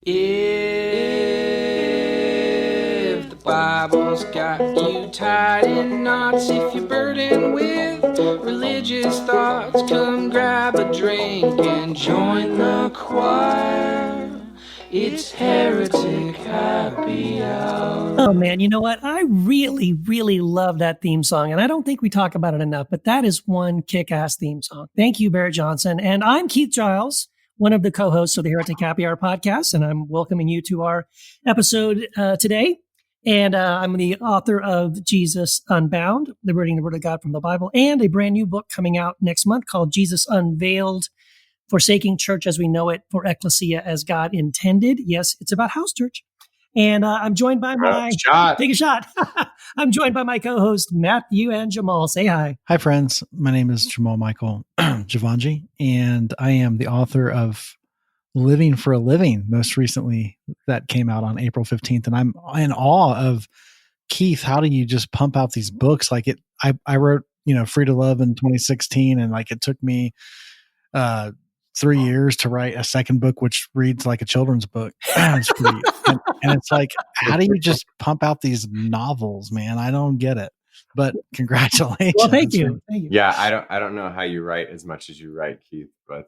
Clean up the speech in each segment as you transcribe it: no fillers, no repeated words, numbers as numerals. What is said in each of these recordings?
If the Bible's got you tied in knots, if you're burdened with religious thoughts, come grab a drink and join the choir. It's Heretic Happy Hour. Oh man, you know what? I really, really love that theme song, and I don't think we talk about it enough, but that is one kick-ass theme song. Thank you, Barrett Johnson. And I'm Keith Giles, one of the co-hosts of the Heretic Happy Hour podcast, and I'm welcoming you to our episode today. And I'm the author of Jesus Unbound, Liberating the Word of God from the Bible, and a brand new book coming out next month called Jesus Unveiled, Forsaking Church as We Know It for Ecclesia as God Intended. Yes, it's about house church. And I'm joined by take a shot. I'm joined by my co-host, Matthew and Jamal. Say hi. Hi, friends. My name is Jamal Michael Javanji, and I am the author of Living for a Living, most recently, that came out on April 15th. And I'm in awe of Keith. How do you just pump out these books? Like I wrote, Free to Love in 2016, and like it took me 3 years to write a second book, which reads like a children's book. and it's like, how do you just pump out these novels, man? I don't get it, but congratulations. Well, thank you. Yeah. I don't know how you write as much as you write, Keith, but,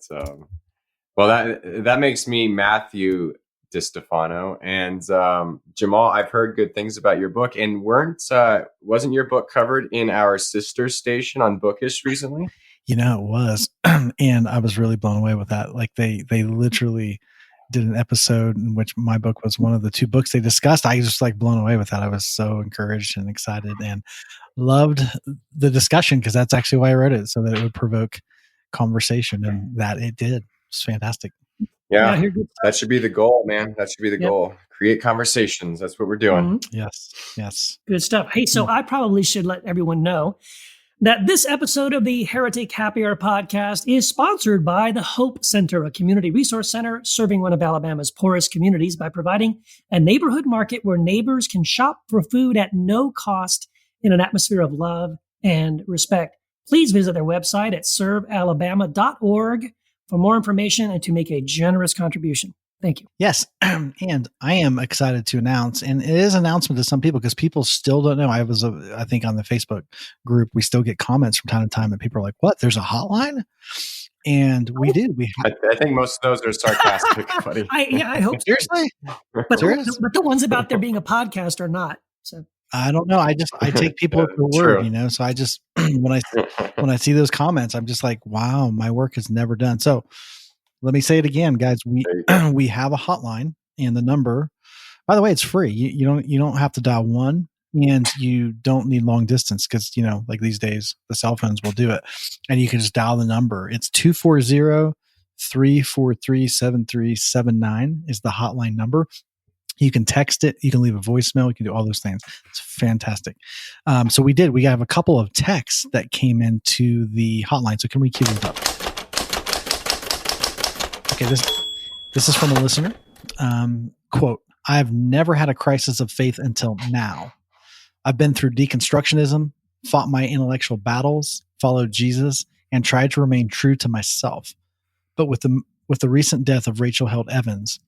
well, that makes me Matthew DiStefano, and, Jamal, I've heard good things about your book, and wasn't your book covered in our sister station on Bookish recently? It was. And I was really blown away with that. Like they literally did an episode in which my book was one of the two books they discussed. I was just like blown away with that. I was so encouraged and excited and loved the discussion, because that's actually why I wrote it, so that it would provoke conversation, and that it did. It's fantastic. Yeah, that should be the goal, man. That should be the goal. Create conversations. That's what we're doing. Mm-hmm. Yes. Good stuff. Hey, so I probably should let everyone know that this episode of the Heretic Happy Hour podcast is sponsored by the Hope Center, a community resource center serving one of Alabama's poorest communities by providing a neighborhood market where neighbors can shop for food at no cost in an atmosphere of love and respect. Please visit their website at servealabama.org for more information and to make a generous contribution. Thank you. Yes. And I am excited to announce, and it is an announcement to some people because people still don't know. I think on the Facebook group, we still get comments from time to time that people are like, what, there's a hotline? And we do. I think most of those are sarcastic, buddy. I hope so. Seriously? But the ones about there being a podcast are not. So I don't know. I take people at their word, So I just, when I see those comments, I'm just like, wow, my work is never done. So let me say it again, guys. We have a hotline, and the number, by the way, it's free. You don't have to dial 1, and you don't need long distance, because like these days the cell phones will do it, and you can just dial the number. It's 240-343-7379 is the hotline number. You can text it. You can leave a voicemail. You can do all those things. It's fantastic. So we have a couple of texts that came into the hotline. So can we cue these up? Okay, this is from a listener. Quote, I've never had a crisis of faith until now. I've been through deconstructionism, fought my intellectual battles, followed Jesus, and tried to remain true to myself. But with the recent death of Rachel Held Evans,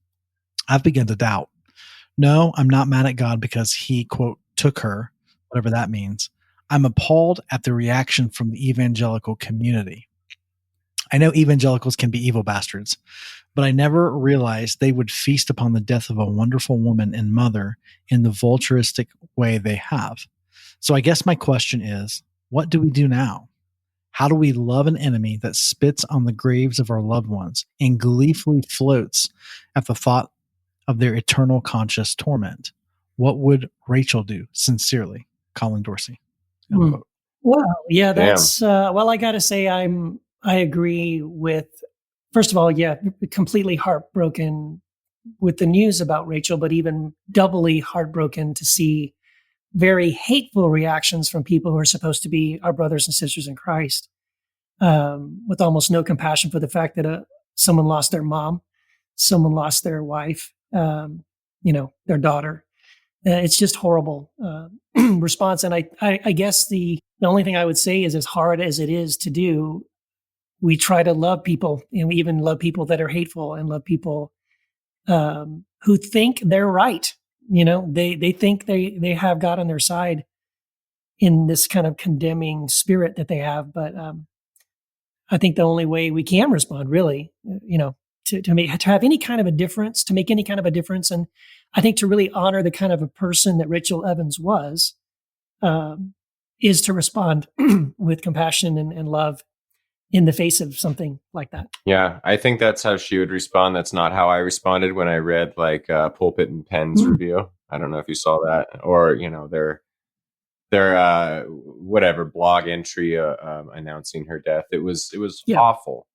I've begun to doubt. No, I'm not mad at God because he, quote, took her, whatever that means. I'm appalled at the reaction from the evangelical community. I know evangelicals can be evil bastards, but I never realized they would feast upon the death of a wonderful woman and mother in the vulturistic way they have. So I guess my question is, what do we do now? How do we love an enemy that spits on the graves of our loved ones and gleefully floats at the thought of their eternal conscious torment? What would Rachel do? Sincerely, Colin Dorsey. Well, yeah, that's, I got to say, I agree with, first of all, completely heartbroken with the news about Rachel, but even doubly heartbroken to see very hateful reactions from people who are supposed to be our brothers and sisters in Christ, with almost no compassion for the fact that someone lost their mom, someone lost their wife, their daughter. It's just horrible response. And I guess the only thing I would say is, as hard as it is to do, we try to love people, and we even love people that are hateful, and love people who think they're right. They think they have God on their side in this kind of condemning spirit that they have. But I think the only way we can respond, really, to have any kind of a difference, to make any kind of a difference, and I think to really honor the kind of a person that Rachel Evans was, is to respond with compassion and love in the face of something like that. Yeah, I think that's how she would respond. That's not how I responded when I read like Pulpit and Pen's review. I don't know if you saw that, or their whatever blog entry announcing her death. It was awful.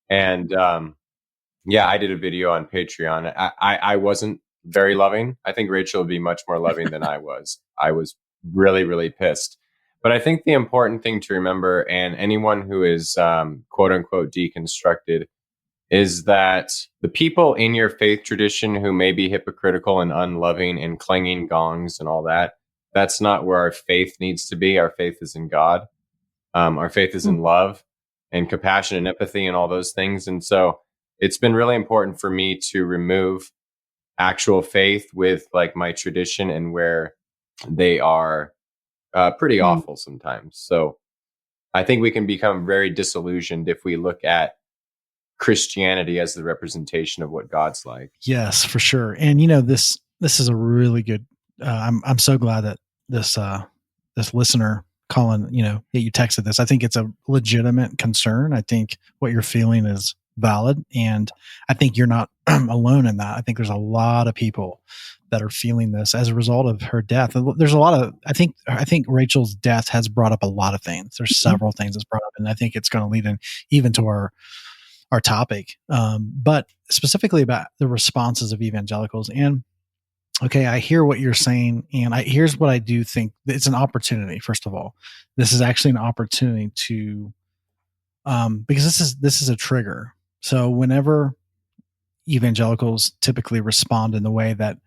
And I did a video on Patreon. I wasn't very loving. I think Rachel would be much more loving than I was. I was really, really pissed. But I think the important thing to remember, and anyone who is quote unquote deconstructed, is that the people in your faith tradition who may be hypocritical and unloving and clanging gongs and all that, that's not where our faith needs to be. Our faith is in God. Our faith is in love and compassion and empathy and all those things. And so it's been really important for me to remove actual faith with like my tradition and where they are pretty awful sometimes. So I think we can become very disillusioned if we look at Christianity as the representation of what God's like. Yes, for sure. And this is a really good. I'm so glad that this listener, Colin, that you texted this. I think it's a legitimate concern. I think what you're feeling is valid, and I think you're not alone in that. I think there's a lot of people that are feeling this as a result of her death. There's a lot of, I think Rachel's death has brought up a lot of things. There's several things that's brought up, and I think it's going to lead in even to our topic, but specifically about the responses of evangelicals. And okay, I hear what you're saying, and here's what I do think. It's an opportunity. First of all, this is actually an opportunity to, because this is a trigger. So whenever evangelicals typically respond in the way that,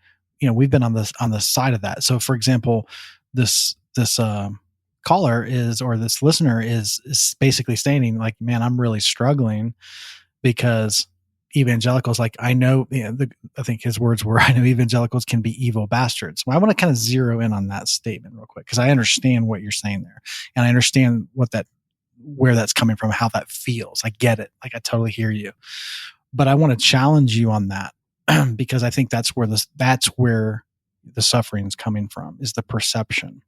we've been on the side of that. So for example, this caller or this listener is basically stating like, man, I'm really struggling because evangelicals, like I know, I think his words were, I know evangelicals can be evil bastards. Well, I want to kind of zero in on that statement real quick, because I understand what you're saying there. And I understand where that's coming from, how that feels. I get it. Like I totally hear you, but I want to challenge you on that because I think that's where the suffering is coming from, is the perception.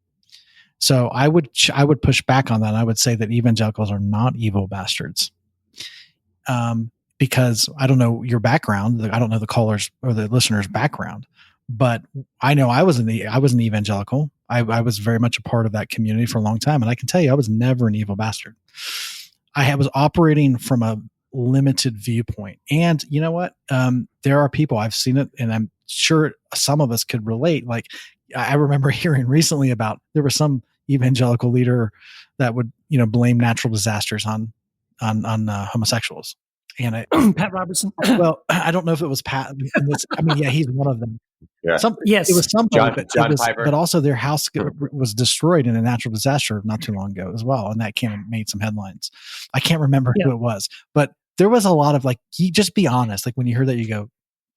So I would push back on that. And I would say that evangelicals are not evil bastards. Because I don't know your background. I don't know the caller's or the listener's background, but I know I was an evangelical. I was very much a part of that community for a long time. And I can tell you, I was never an evil bastard. I was operating from a limited viewpoint. And you know what? There are people, I've seen it, and I'm sure some of us could relate. Like I remember hearing recently about, there was some evangelical leader that would, blame natural disasters on homosexuals. And Pat Robertson. Well, I don't know if it was Pat. He's one of them. Yeah. Yes. It was somebody, John Piper. but also their house was destroyed in a natural disaster not too long ago as well. And that kind of made some headlines. I can't remember who it was, but there was a lot of like, you just be honest. Like when you heard that, you go,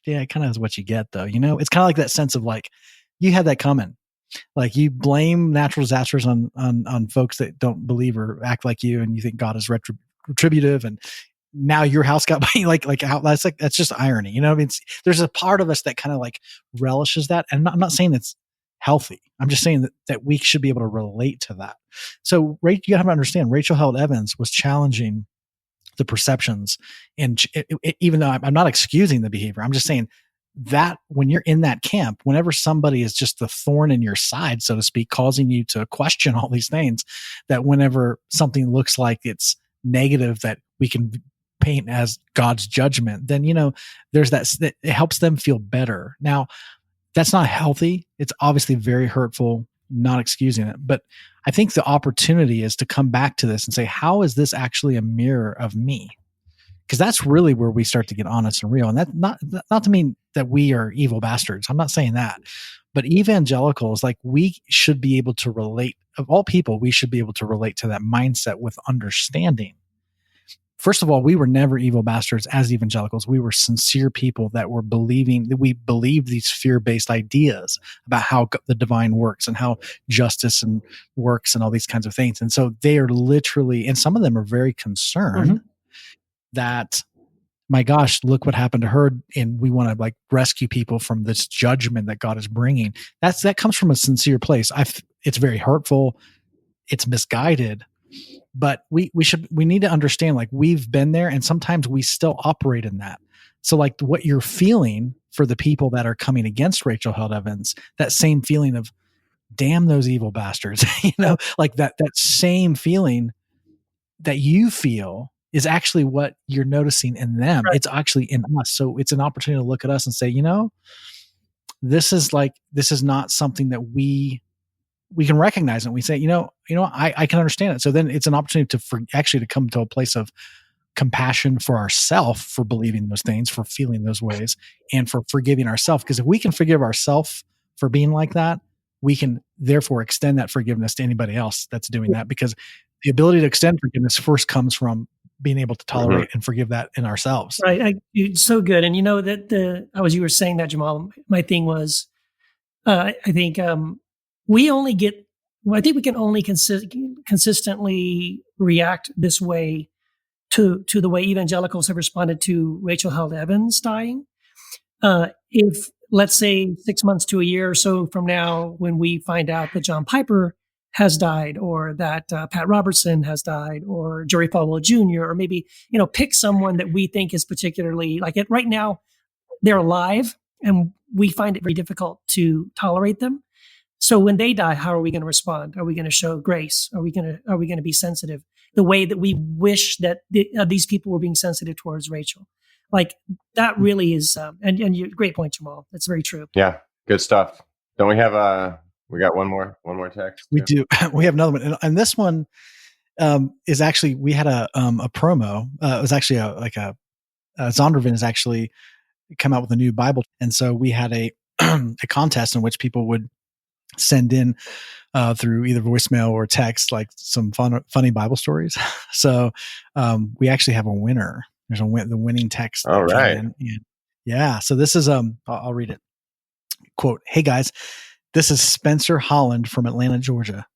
yeah, it kind of is what you get though. It's kind of like that sense of like, you had that coming. Like you blame natural disasters on folks that don't believe or act like you, and you think God is retributive, and now your house got like how that's just irony. There's a part of us that kind of like relishes that, and I'm not saying it's healthy. I'm just saying that we should be able to relate to that. So you have to understand, Rachel Held Evans was challenging the perceptions, and even though I'm not excusing the behavior, I'm just saying that when you're in that camp, whenever somebody is just the thorn in your side, so to speak, causing you to question all these things, that whenever something looks like it's negative that we can paint as God's judgment, then, there's that it helps them feel better. Now, that's not healthy. It's obviously very hurtful, not excusing it. But I think the opportunity is to come back to this and say, how is this actually a mirror of me? Because that's really where we start to get honest and real. And that not to mean that we are evil bastards. I'm not saying that. But evangelicals, like, we should be able to relate, of all people, we should be able to relate to that mindset with understanding. first of all, we were never evil bastards as evangelicals. We were sincere people that were believing that we believed these fear-based ideas about how the divine works and how justice and works and all these kinds of things. And so they are literally, and some of them are very concerned that, my gosh, look what happened to her, and we want to like rescue people from this judgment that God is bringing. That comes from a sincere place. It's very hurtful. It's misguided. But we need to understand, like, we've been there, and sometimes we still operate in that. So like what you're feeling for the people that are coming against Rachel Held Evans, that same feeling of damn those evil bastards, like that same feeling that you feel is actually what you're noticing in them. Right. It's actually in us. So it's an opportunity to look at us and say, this is not something that we can recognize it. We say, I can understand it. So then it's an opportunity to come to a place of compassion for ourselves for believing those things, for feeling those ways, and for forgiving ourselves. Because if we can forgive ourselves for being like that, we can therefore extend that forgiveness to anybody else that's doing that. Because the ability to extend forgiveness first comes from being able to tolerate and forgive that in ourselves. Right. So good. And that as you were saying that, Jamal, my thing was, I think, I think we can only consistently react this way to the way evangelicals have responded to Rachel Held Evans dying. If, let's say, 6 months to a year or so from now, when we find out that John Piper has died, or that Pat Robertson has died, or Jerry Falwell Jr., or maybe, pick someone that we think is particularly, like, right now, they're alive and we find it very difficult to tolerate them. So when they die, how are we going to respond? Are we going to show grace? Are we going to be sensitive the way that we wish that these people were being sensitive towards Rachel? Like, that really is, and you, great point, Jamal. That's very true. Yeah, good stuff. Don't we have we got one more text? We do. We have another one, and this one is actually, we had a promo. It was actually Zondervan has actually come out with a new Bible, and so we had a contest in which people would send in through either voicemail or text, like some funny Bible stories. So we actually have a winner. There's the winning text. All right. Yeah. So this is I'll read it. Quote, "Hey guys, this is Spencer Holland from Atlanta, Georgia.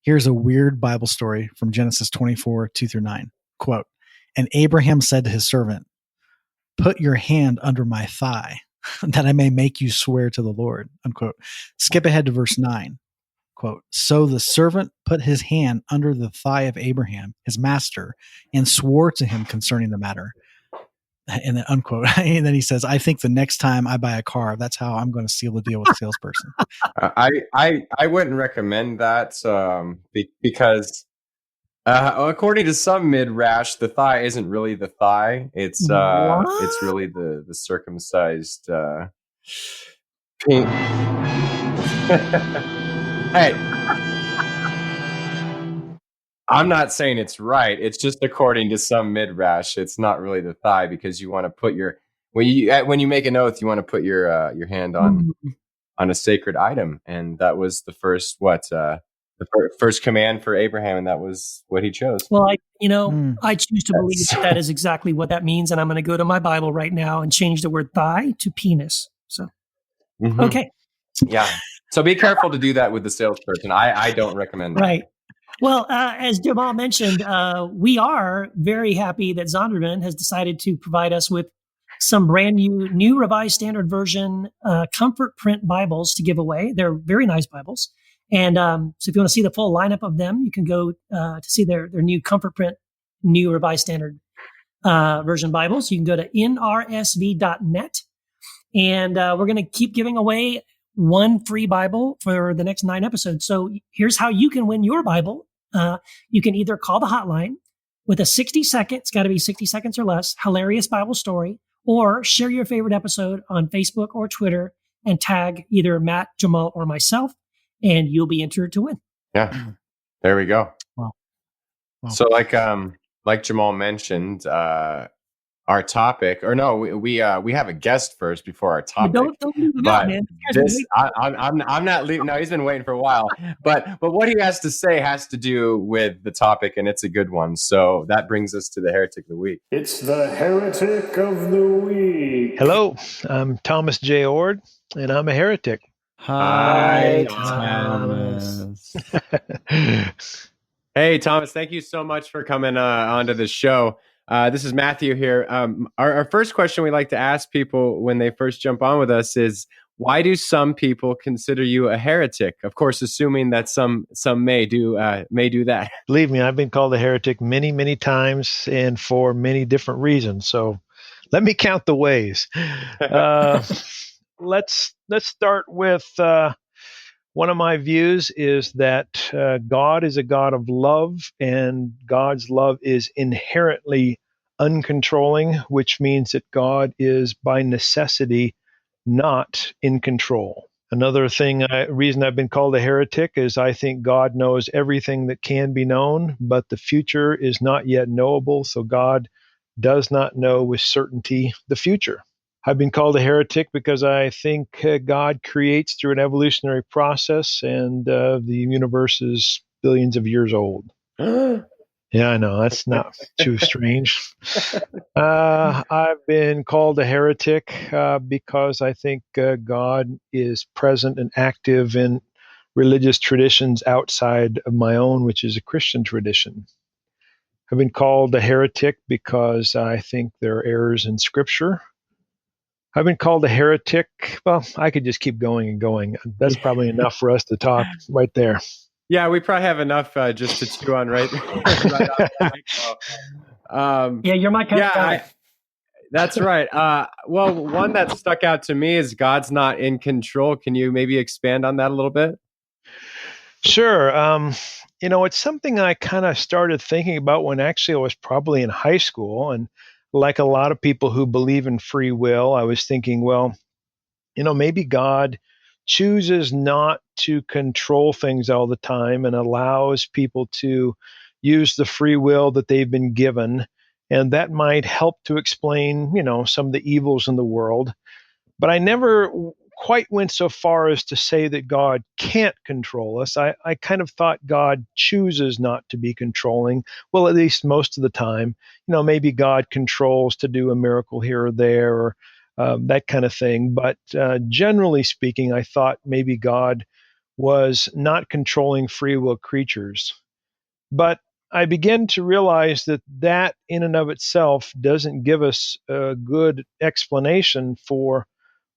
Here's a weird Bible story from Genesis 24, 2-9. Quote, and Abraham said to his servant, put your hand under my thigh, that I may make you swear to the Lord." Unquote. Skip ahead to verse 9. Quote, so the servant put his hand under the thigh of Abraham, his master, and swore to him concerning the matter. And then unquote. And then he says, I think the next time I buy a car, that's how I'm going to seal the deal with the salesperson. I wouldn't recommend that because according to some midrash, the thigh isn't really the thigh. It's really the circumcised pink. Hey, I'm not saying it's right. It's just according to some midrash, it's not really the thigh, because you want to put when you make an oath, you want to put your hand on a sacred item, and that was the first first command for Abraham, and that was what he chose. Well, I choose to believe that is exactly what that means, and I'm going to go to my Bible right now and change the word thigh to penis. So, okay. Yeah. So be careful to do that with the salesperson. I don't recommend that. Right. Well, as Jamal mentioned, we are very happy that Zondervan has decided to provide us with some brand new Revised Standard Version comfort print Bibles to give away. They're very nice Bibles. And so if you want to see the full lineup of them, you can go to see their new comfort print, new Revised Standard Version Bibles. You can go to nrsv.net. And we're going to keep giving away one free Bible for the next 9 episodes. So here's how you can win your Bible. You can either call the hotline with a 60-second, it's got to be 60 seconds or less, hilarious Bible story, or share your favorite episode on Facebook or Twitter and tag either Matt, Jamal, or myself, and you'll be entered to win. Yeah, there we go. Wow. So like Jamal mentioned, our topic, or no, we have a guest first before our topic. Don't leave him out, But man. I'm not leaving. No, he's been waiting for a while. But what he has to say has to do with the topic, and it's a good one. So that brings us to the heretic of the week. It's the heretic of the week. Hello, I'm Thomas Jay Oord, and I'm a heretic. Hi, Thomas. Hey, Thomas, thank you so much for coming onto the show. This is Matthew here. Our first question we like to ask people when they first jump on with us is, why do some people consider you a heretic? Of course, assuming that some may do that. Believe me, I've been called a heretic many, many times and for many different reasons. So let me count the ways. Let's start with one of my views is that God is a God of love, and God's love is inherently uncontrolling, which means that God is by necessity not in control. Another reason I've been called a heretic is I think God knows everything that can be known, but the future is not yet knowable, so God does not know with certainty the future. I've been called a heretic because I think God creates through an evolutionary process, and the universe is billions of years old. Yeah, I know. That's not too strange. I've been called a heretic because I think God is present and active in religious traditions outside of my own, which is a Christian tradition. I've been called a heretic because I think there are errors in Scripture. I've been called a heretic. Well, I could just keep going and going. That's probably enough for us to talk right there. Yeah, we probably have enough just to chew on right Yeah, you're my kind of guy. That's right. Well, one that stuck out to me is God's not in control. Can you maybe expand on that a little bit? Sure. It's something I kind of started thinking about when actually I was probably in high school. And like a lot of people who believe in free will, I was thinking, well, maybe God chooses not to control things all the time and allows people to use the free will that they've been given. And that might help to explain, some of the evils in the world. But I never quite went so far as to say that God can't control us. I kind of thought God chooses not to be controlling. Well, at least most of the time. Maybe God controls to do a miracle here or there, or that kind of thing. But generally speaking, I thought maybe God was not controlling free will creatures. But I began to realize that in and of itself doesn't give us a good explanation for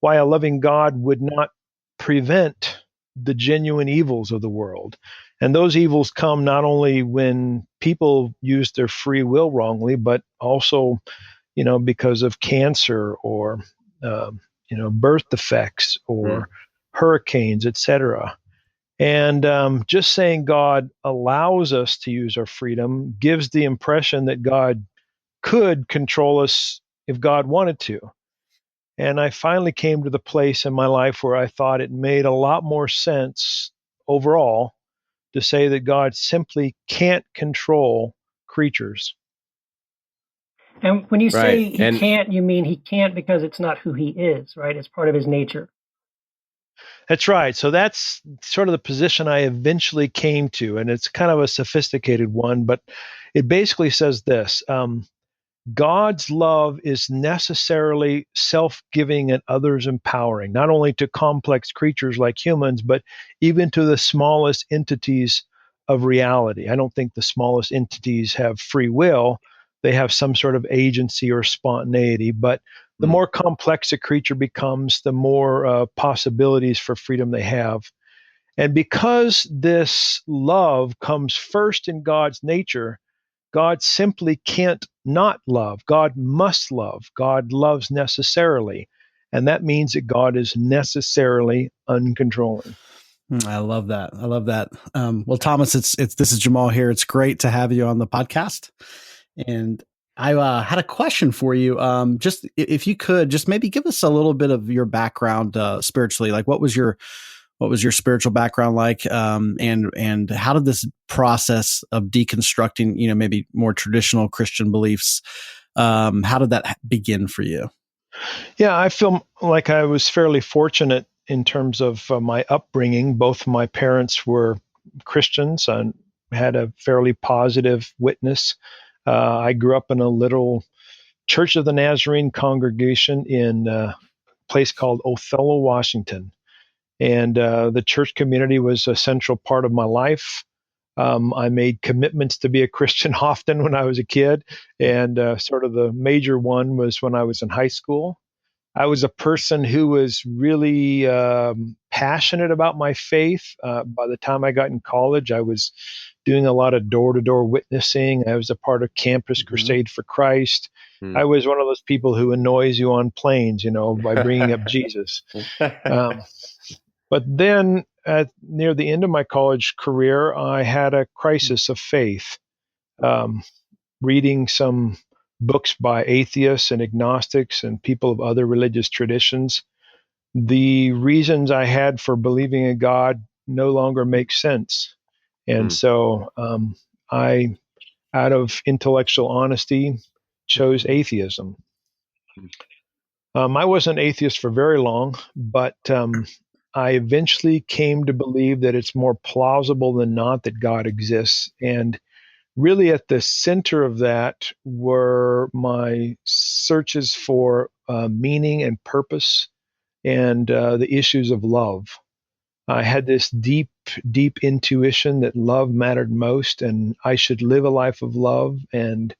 why a loving God would not prevent the genuine evils of the world. And those evils come not only when people use their free will wrongly, but also, because of cancer or, birth defects or hurricanes, etc. And just saying God allows us to use our freedom gives the impression that God could control us if God wanted to. And I finally came to the place in my life where I thought it made a lot more sense overall to say that God simply can't control creatures. And when you say he can't, you mean he can't because it's not who he is, right? It's part of his nature. That's right. So that's sort of the position I eventually came to. And it's kind of a sophisticated one, but it basically says this. God's love is necessarily self-giving and others empowering, not only to complex creatures like humans, but even to the smallest entities of reality. I don't think the smallest entities have free will. They have some sort of agency or spontaneity, but the more complex a creature becomes, the more possibilities for freedom they have. And because this love comes first in God's nature, God simply can't not love. God must love. God loves necessarily. And that means that God is necessarily uncontrolling. I love that. Well, Thomas, this is Jamal here. It's great to have you on the podcast. And I had a question for you. Just if you could just maybe give us a little bit of your background spiritually. Like what was your spiritual background like? And how did this process of deconstructing, maybe more traditional Christian beliefs, How did that begin for you? Yeah, I feel like I was fairly fortunate in terms of my upbringing. Both my parents were Christians and had a fairly positive witness. I grew up in a little Church of the Nazarene congregation in a place called Othello, Washington. And the church community was a central part of my life. I made commitments to be a Christian often when I was a kid, and sort of the major one was when I was in high school. I was a person who was really passionate about my faith. By the time I got in college, I was doing a lot of door to door witnessing. I was a part of Campus Crusade for Christ. I was one of those people who annoys you on planes, by bringing up Jesus. But then near the end of my college career, I had a crisis of faith. Reading some books by atheists and agnostics and people of other religious traditions, the reasons I had for believing in God no longer make sense. And so I, out of intellectual honesty, chose atheism. I wasn't atheist for very long, but I eventually came to believe that it's more plausible than not that God exists. And really at the center of that were my searches for meaning and purpose and the issues of love. I had this deep, deep intuition that love mattered most and I should live a life of love. And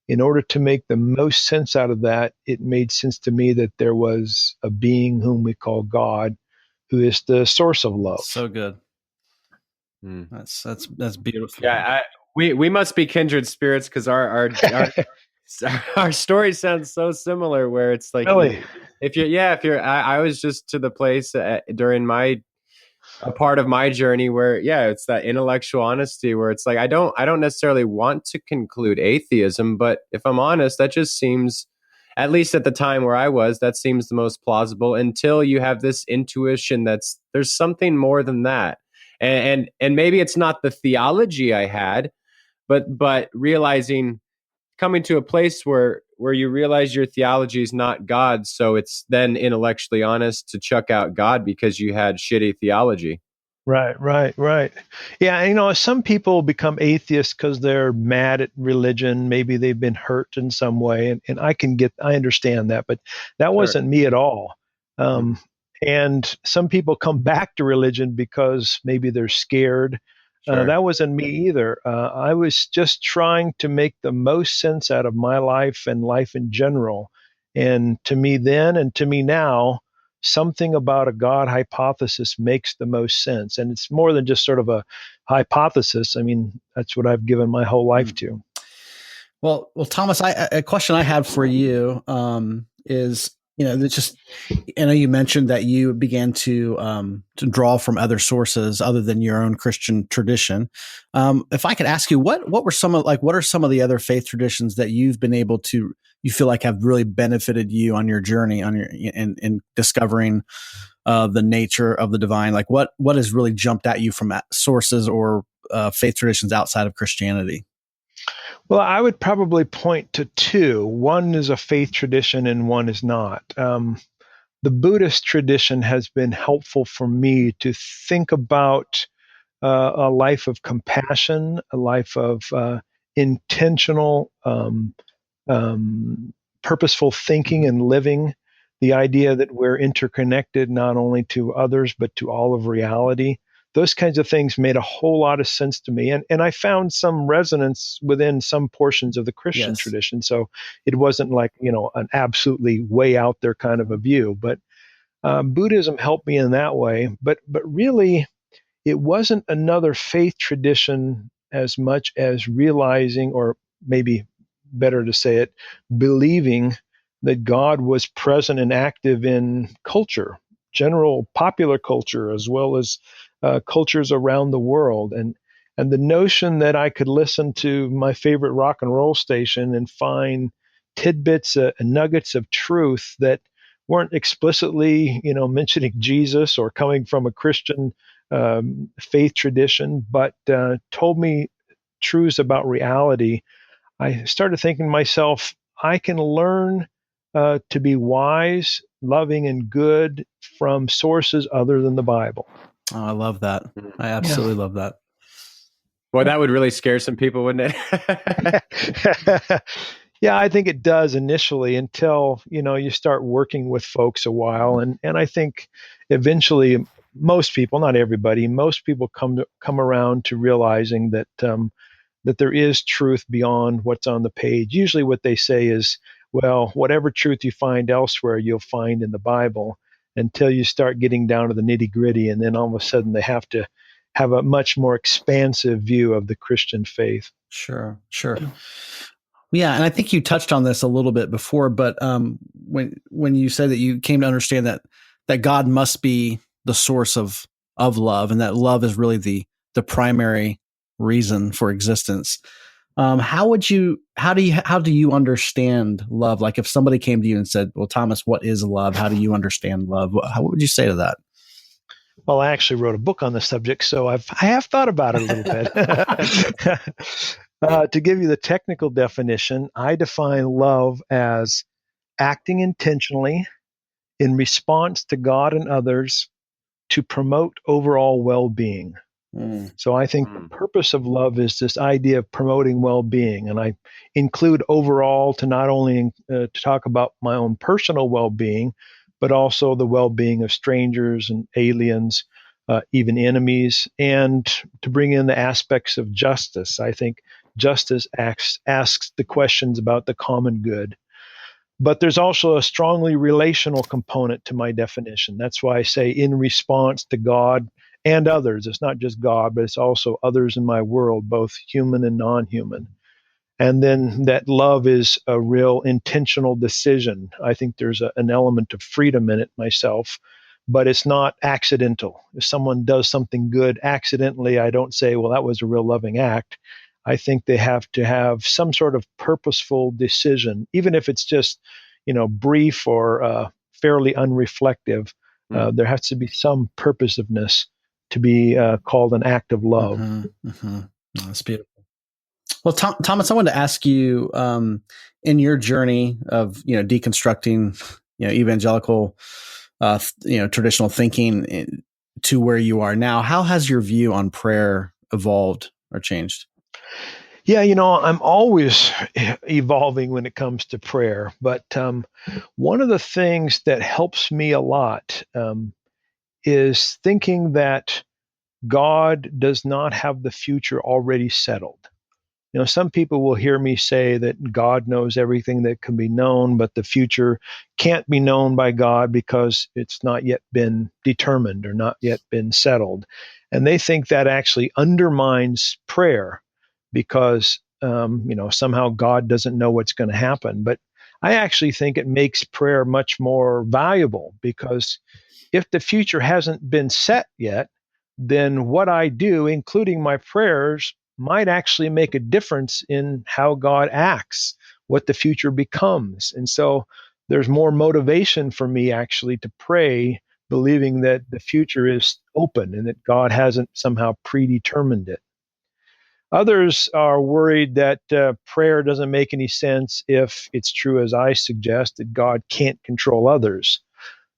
in order to make the most sense out of that, it made sense to me that there was a being whom we call God, who is the source of love. So good. That's beautiful. Yeah, we must be kindred spirits because our our stories sound so similar. Where it's like, Really? I was just to the place during a part of my journey where it's that intellectual honesty where it's like I don't necessarily want to conclude atheism, but if I'm honest, that just seems, at least at the time where I was, that seems the most plausible until you have this intuition that's there's something more than that. And maybe it's not the theology I had, but realizing, coming to a place where you realize your theology is not God, so it's then intellectually honest to chuck out God because you had shitty theology. Right. Yeah, some people become atheists because they're mad at religion. Maybe they've been hurt in some way, and I understand that, but that wasn't me at all. And some people come back to religion because maybe they're scared. That wasn't me either. I was just trying to make the most sense out of my life and life in general. And to me then and to me now, something about a God hypothesis makes the most sense. And it's more than just sort of a hypothesis. I mean, that's what I've given my whole life to. Well, Thomas, a question I had for you is, just, I know you mentioned that you began to draw from other sources other than your own Christian tradition. If I could ask you, what are some of the other faith traditions that you've been able to, you feel like have really benefited you on your journey in discovering the nature of the divine? Like what has really jumped at you from sources or faith traditions outside of Christianity? Well, I would probably point to two. One is a faith tradition and one is not. The Buddhist tradition has been helpful for me to think about a life of compassion, a life of intentional, purposeful thinking and living. The idea that we're interconnected not only to others, but to all of reality. Those kinds of things made a whole lot of sense to me. And I found some resonance within some portions of the Christian tradition. So it wasn't like, an absolutely way out there kind of a view. But Buddhism helped me in that way. But really, it wasn't another faith tradition as much as realizing, or maybe better to say it, believing that God was present and active in culture, general popular culture, as well as cultures around the world. And the notion that I could listen to my favorite rock and roll station and find tidbits, nuggets of truth that weren't explicitly, mentioning Jesus or coming from a Christian faith tradition, but told me truths about reality. I started thinking to myself, I can learn to be wise, loving, and good from sources other than the Bible. Oh, I love that. I absolutely love that. Well, that would really scare some people, wouldn't it? Yeah, I think it does initially until, you start working with folks a while. And I think eventually most people, not everybody, most people come around to realizing that that there is truth beyond what's on the page. Usually what they say is, well, whatever truth you find elsewhere, you'll find in the Bible, until you start getting down to the nitty gritty. And then all of a sudden they have to have a much more expansive view of the Christian faith. Sure. Yeah, and I think you touched on this a little bit before, but when you said that you came to understand that God must be the source of love, and that love is really the primary reason for existence. How do you understand love? Like if somebody came to you and said, "Well, Thomas, what is love? How do you understand love?" What would you say to that? Well, I actually wrote a book on the subject, so I have thought about it a little bit. To give you the technical definition, I define love as acting intentionally in response to God and others to promote overall well-being. So I think the purpose of love is this idea of promoting well-being, and I include overall to not only to talk about my own personal well-being, but also the well-being of strangers and aliens, even enemies, and to bring in the aspects of justice. I think justice asks the questions about the common good. But there's also a strongly relational component to my definition. That's why I say in response to God and others. It's not just God, but it's also others in my world, both human and non-human. And then that love is a real intentional decision. I think there's an element of freedom in it myself, but it's not accidental. If someone does something good accidentally, I don't say, well, that was a real loving act. I think they have to have some sort of purposeful decision, even if it's just, brief or fairly unreflective. There has to be some purposiveness to be called an act of love. Oh, that's beautiful. Well, Thomas, I wanted to ask you, in your journey of deconstructing evangelical traditional thinking to where you are now, how has your view on prayer evolved or changed? Yeah, I'm always evolving when it comes to prayer, but one of the things that helps me a lot is thinking that God does not have the future already settled. Some people will hear me say that God knows everything that can be known, but the future can't be known by God because it's not yet been determined or not yet been settled. And they think that actually undermines prayer because, somehow God doesn't know what's going to happen. But I actually think it makes prayer much more valuable because if the future hasn't been set yet, then what I do, including my prayers, might actually make a difference in how God acts, what the future becomes. And so there's more motivation for me actually to pray, believing that the future is open and that God hasn't somehow predetermined it. Others are worried that prayer doesn't make any sense if it's true, as I suggest, that God can't control others.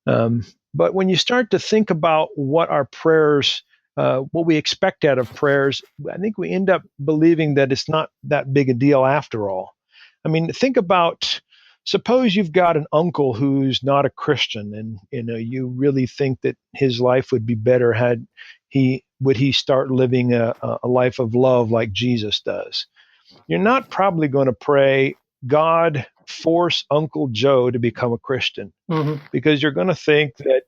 But when you start to think about what our prayers, what we expect out of prayers, I think we end up believing that it's not that big a deal after all. I mean, think about, suppose you've got an uncle who's not a Christian, and you really think that his life would be better had he start living a life of love like Jesus does. You're not probably going to pray, God, force Uncle Joe to become a Christian, because you're going to think that,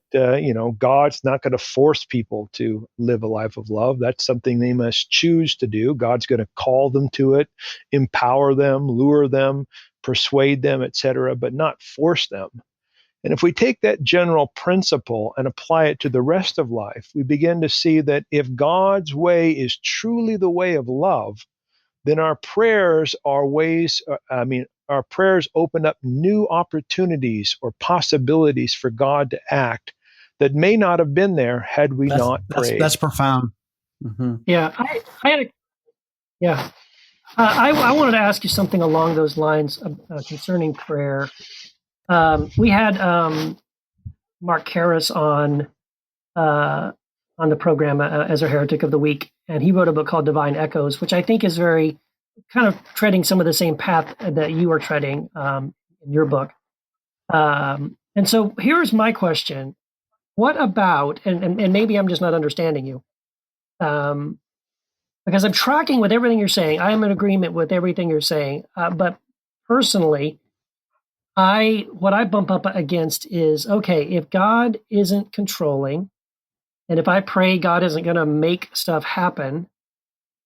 God's not going to force people to live a life of love. That's something they must choose to do. God's going to call them to it, empower them, lure them, persuade them, etc., but not force them. And if we take that general principle and apply it to the rest of life, we begin to see that if God's way is truly the way of love, then our prayers are our prayers open up new opportunities or possibilities for God to act that may not have been there had we not prayed. That's profound. Yeah, I I wanted to ask you something along those lines concerning prayer. We had Mark Karras on the program as our Heretic of the Week, and he wrote a book called Divine Echoes, which I think is very kind of treading some of the same path that you are treading in your book. And so here's my question. What about, and maybe I'm just not understanding you, because I'm tracking with everything you're saying. I am in agreement with everything you're saying. But personally, what I bump up against is, okay, if God isn't controlling, and if I pray God isn't going to make stuff happen,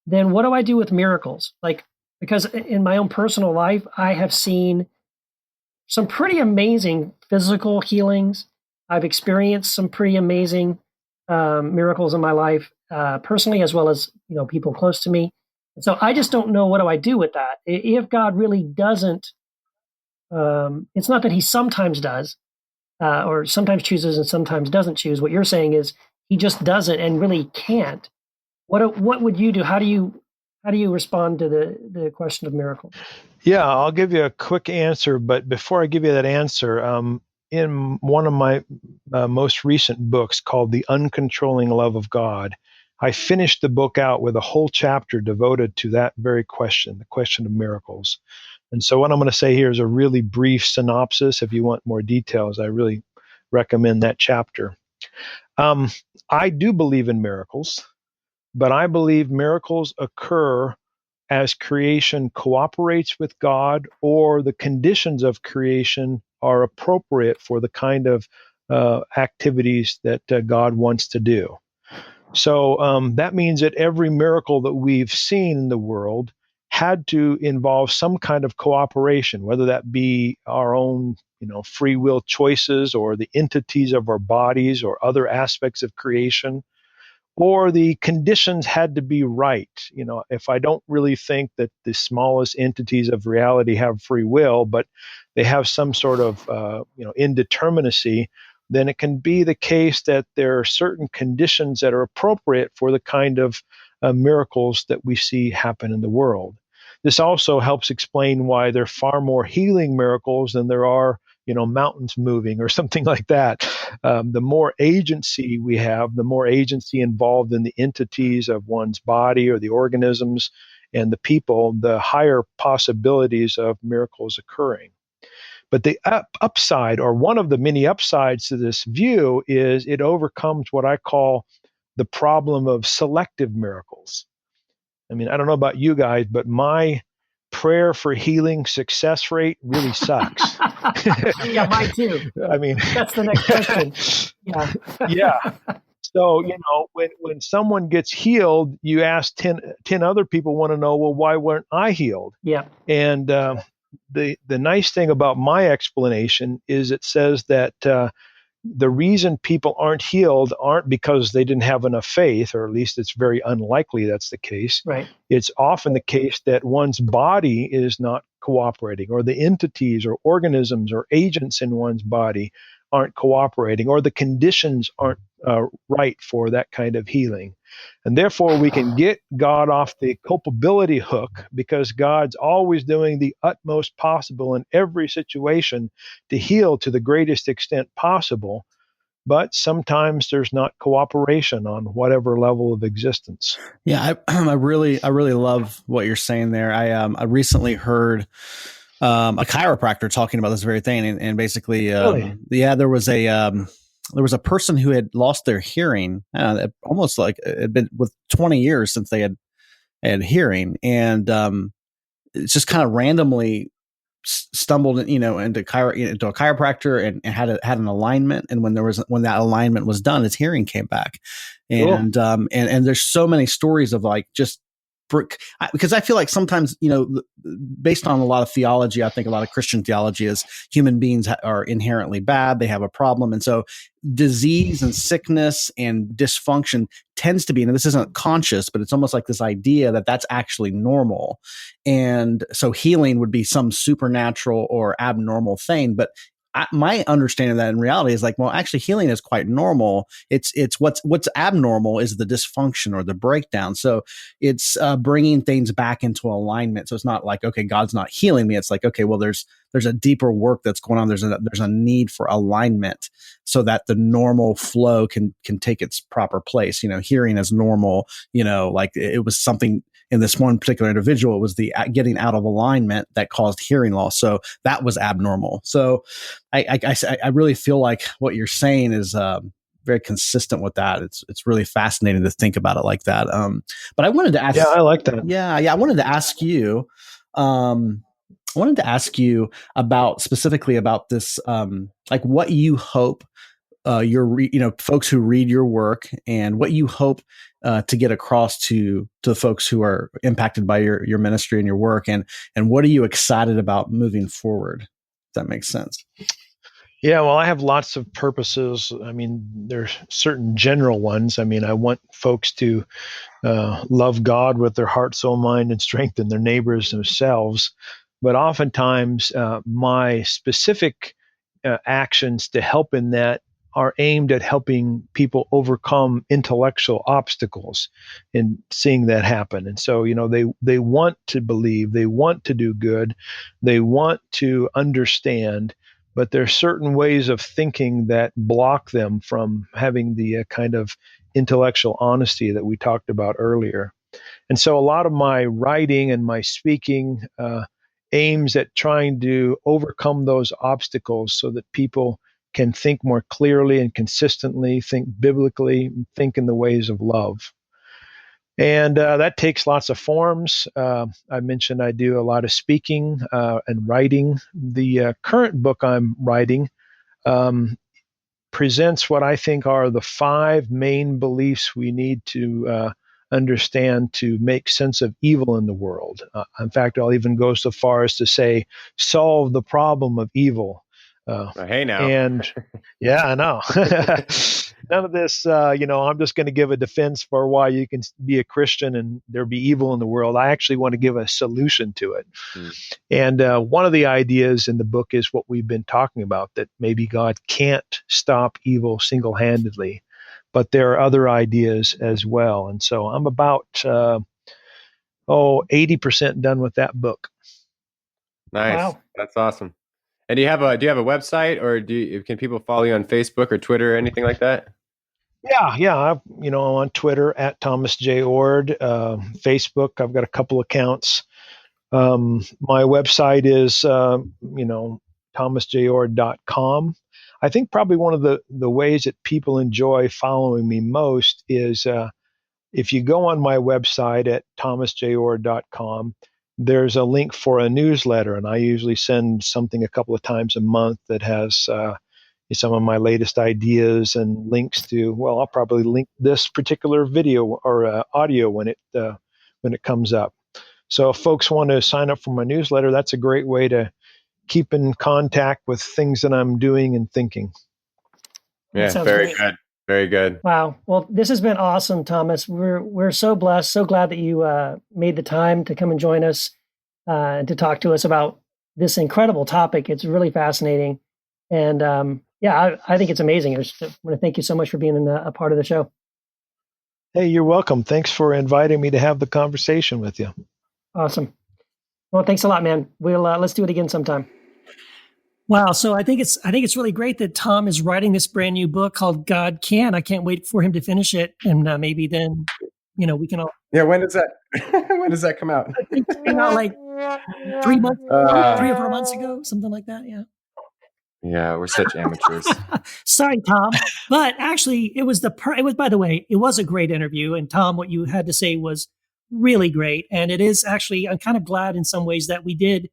then what do I do with miracles? Like, because in my own personal life, I have seen some pretty amazing physical healings. I've experienced some pretty amazing miracles in my life, personally, as well as people close to me. And so I just don't know, what do I do with that? If God really doesn't, it's not that he sometimes does, or sometimes chooses and sometimes doesn't choose. What you're saying is he just doesn't and really can't. What would you do? How do you respond to the question of miracles? Yeah, I'll give you a quick answer, but before I give you that answer, in one of my most recent books called The Uncontrolling Love of God, I finished the book out with a whole chapter devoted to that very question, the question of miracles. And so what I'm going to say here is a really brief synopsis. If you want more details, I really recommend that chapter. I do believe in miracles, but I believe miracles occur as creation cooperates with God, or the conditions of creation are appropriate for the kind of activities that God wants to do. So that means that every miracle that we've seen in the world had to involve some kind of cooperation, whether that be our own, free will choices, or the entities of our bodies, or other aspects of creation, or the conditions had to be right. If I don't really think that the smallest entities of reality have free will, but they have some sort of indeterminacy, then it can be the case that there are certain conditions that are appropriate for the kind of miracles that we see happen in the world. This also helps explain why there are far more healing miracles than there are mountains moving or something like that. The more agency we have, the more agency involved in the entities of one's body or the organisms and the people, the higher possibilities of miracles occurring. But the upside, or one of the many upsides to this view, is it overcomes what I call the problem of selective miracles. I mean, I don't know about you guys, but my prayer for healing success rate really sucks. Yeah, mine too. I mean, that's the next question. Yeah. Yeah. So, when someone gets healed, you ask 10 other people want to know, well, why weren't I healed? Yeah. And the nice thing about my explanation is it says that the reason people aren't healed aren't because they didn't have enough faith, or at least it's very unlikely that's the case. Right. It's often the case that one's body is not cooperating, or the entities or organisms or agents in one's body aren't cooperating, or the conditions aren't right for that kind of healing. And therefore, we can get God off the culpability hook, because God's always doing the utmost possible in every situation to heal to the greatest extent possible. But sometimes there's not cooperation on whatever level of existence. Yeah, I really love what you're saying there. I recently heard a chiropractor talking about this very thing, and basically, Really? there was a person who had lost their hearing, almost like it had been with 20 years since they had hearing, and it's just kind of randomly stumbled, into a chiropractor and had an alignment, and when that alignment was done, his hearing came back, and Cool. And there's so many stories of like just. Because I feel like sometimes, based on a lot of theology, I think a lot of Christian theology is human beings are inherently bad. They have a problem. And so disease and sickness and dysfunction tends to be, and this isn't conscious, but it's almost like this idea that that's actually normal. And so healing would be some supernatural or abnormal thing. But my understanding of that in reality is like, well, actually healing is quite normal. It's what's abnormal is the dysfunction or the breakdown. So it's bringing things back into alignment. So it's not like, okay, God's not healing me. It's like, okay, well, there's a deeper work that's going on. There's a need for alignment so that the normal flow can take its proper place. Hearing is normal, like it was something in this one particular individual, it was the getting out of alignment that caused hearing loss. So that was abnormal. So I really feel like what you're saying is very consistent with that. It's really fascinating to think about it like that. But I wanted to ask. Yeah, I like that. Yeah. I wanted to ask you. Specifically about this, like what you hope folks who read your work and what you hope to get across to the folks who are impacted by your ministry and your work, and what are you excited about moving forward? If that makes sense. Yeah, well, I have lots of purposes. I mean, there's certain general ones. I mean, I want folks to love God with their heart, soul, mind, and strength, and their neighbors themselves. But oftentimes, my specific actions to help in that are aimed at helping people overcome intellectual obstacles and seeing that happen. And so, they want to believe, they want to do good, they want to understand, but there are certain ways of thinking that block them from having the kind of intellectual honesty that we talked about earlier. And so a lot of my writing and my speaking aims at trying to overcome those obstacles so that people can think more clearly and consistently, think biblically, think in the ways of love. And that takes lots of forms. I mentioned I do a lot of speaking and writing. The current book I'm writing presents what I think are the 5 main beliefs we need to understand to make sense of evil in the world. In fact, I'll even go so far as to say, solve the problem of evil. Hey now. And yeah, I know. None of this, I'm just going to give a defense for why you can be a Christian and there be evil in the world. I actually want to give a solution to it. And one of the ideas in the book is what we've been talking about, that maybe God can't stop evil single-handedly, but there are other ideas as well. And so I'm about 80% done with that book. Nice. Wow. That's awesome. And do you have a website, or can people follow you on Facebook or Twitter or anything like that? Yeah. I'm on Twitter at Thomas Jay Oord. Facebook, I've got a couple accounts. My website is, thomasjayoord.com. I think probably one of the ways that people enjoy following me most is if you go on my website at thomasjayoord.com, there's a link for a newsletter, and I usually send something a couple of times a month that has some of my latest ideas and links to, well, I'll probably link this particular video or audio when it comes up. So if folks want to sign up for my newsletter, that's a great way to keep in contact with things that I'm doing and thinking. Yeah, very great. Good. Very good. Wow. Well, this has been awesome, Thomas. We're so blessed, so glad that you made the time to come and join us and to talk to us about this incredible topic. It's really fascinating. And I think it's amazing. I want to thank you so much for being a part of the show. Hey, you're welcome. Thanks for inviting me to have the conversation with you. Awesome. Well, thanks a lot, man. We'll let's do it again sometime. Wow. So I think it's really great that Tom is writing this brand new book called God Can. I can't wait for him to finish it, and maybe then, we can all. Yeah. When does that come out? I think it came out like 3 or 4 months ago, something like that. Yeah. Yeah, we're such amateurs. Sorry, Tom. But actually, it was by the way, it was a great interview. And Tom, what you had to say was really great. And it is actually, I'm kind of glad in some ways that we did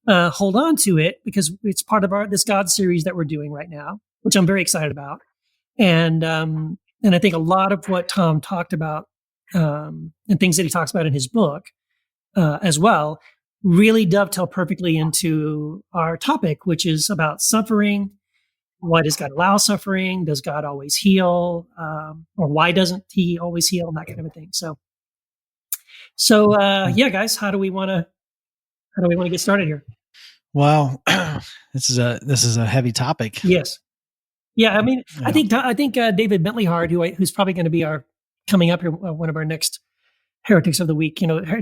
hold on to it, because it's part of this God series that we're doing right now, which I'm very excited about. And I think a lot of what Tom talked about and things that he talks about in his book as well really dovetail perfectly into our topic, which is about suffering. Why does God allow suffering? Does God always heal? Or why doesn't he always heal? And that kind of a thing. So yeah, guys, how do we want to get started here? Well, this is a heavy topic. Yes. Yeah. I mean, Yeah. I think David Bentley Hart, who's probably going to be coming up here, one of our next heretics of the week,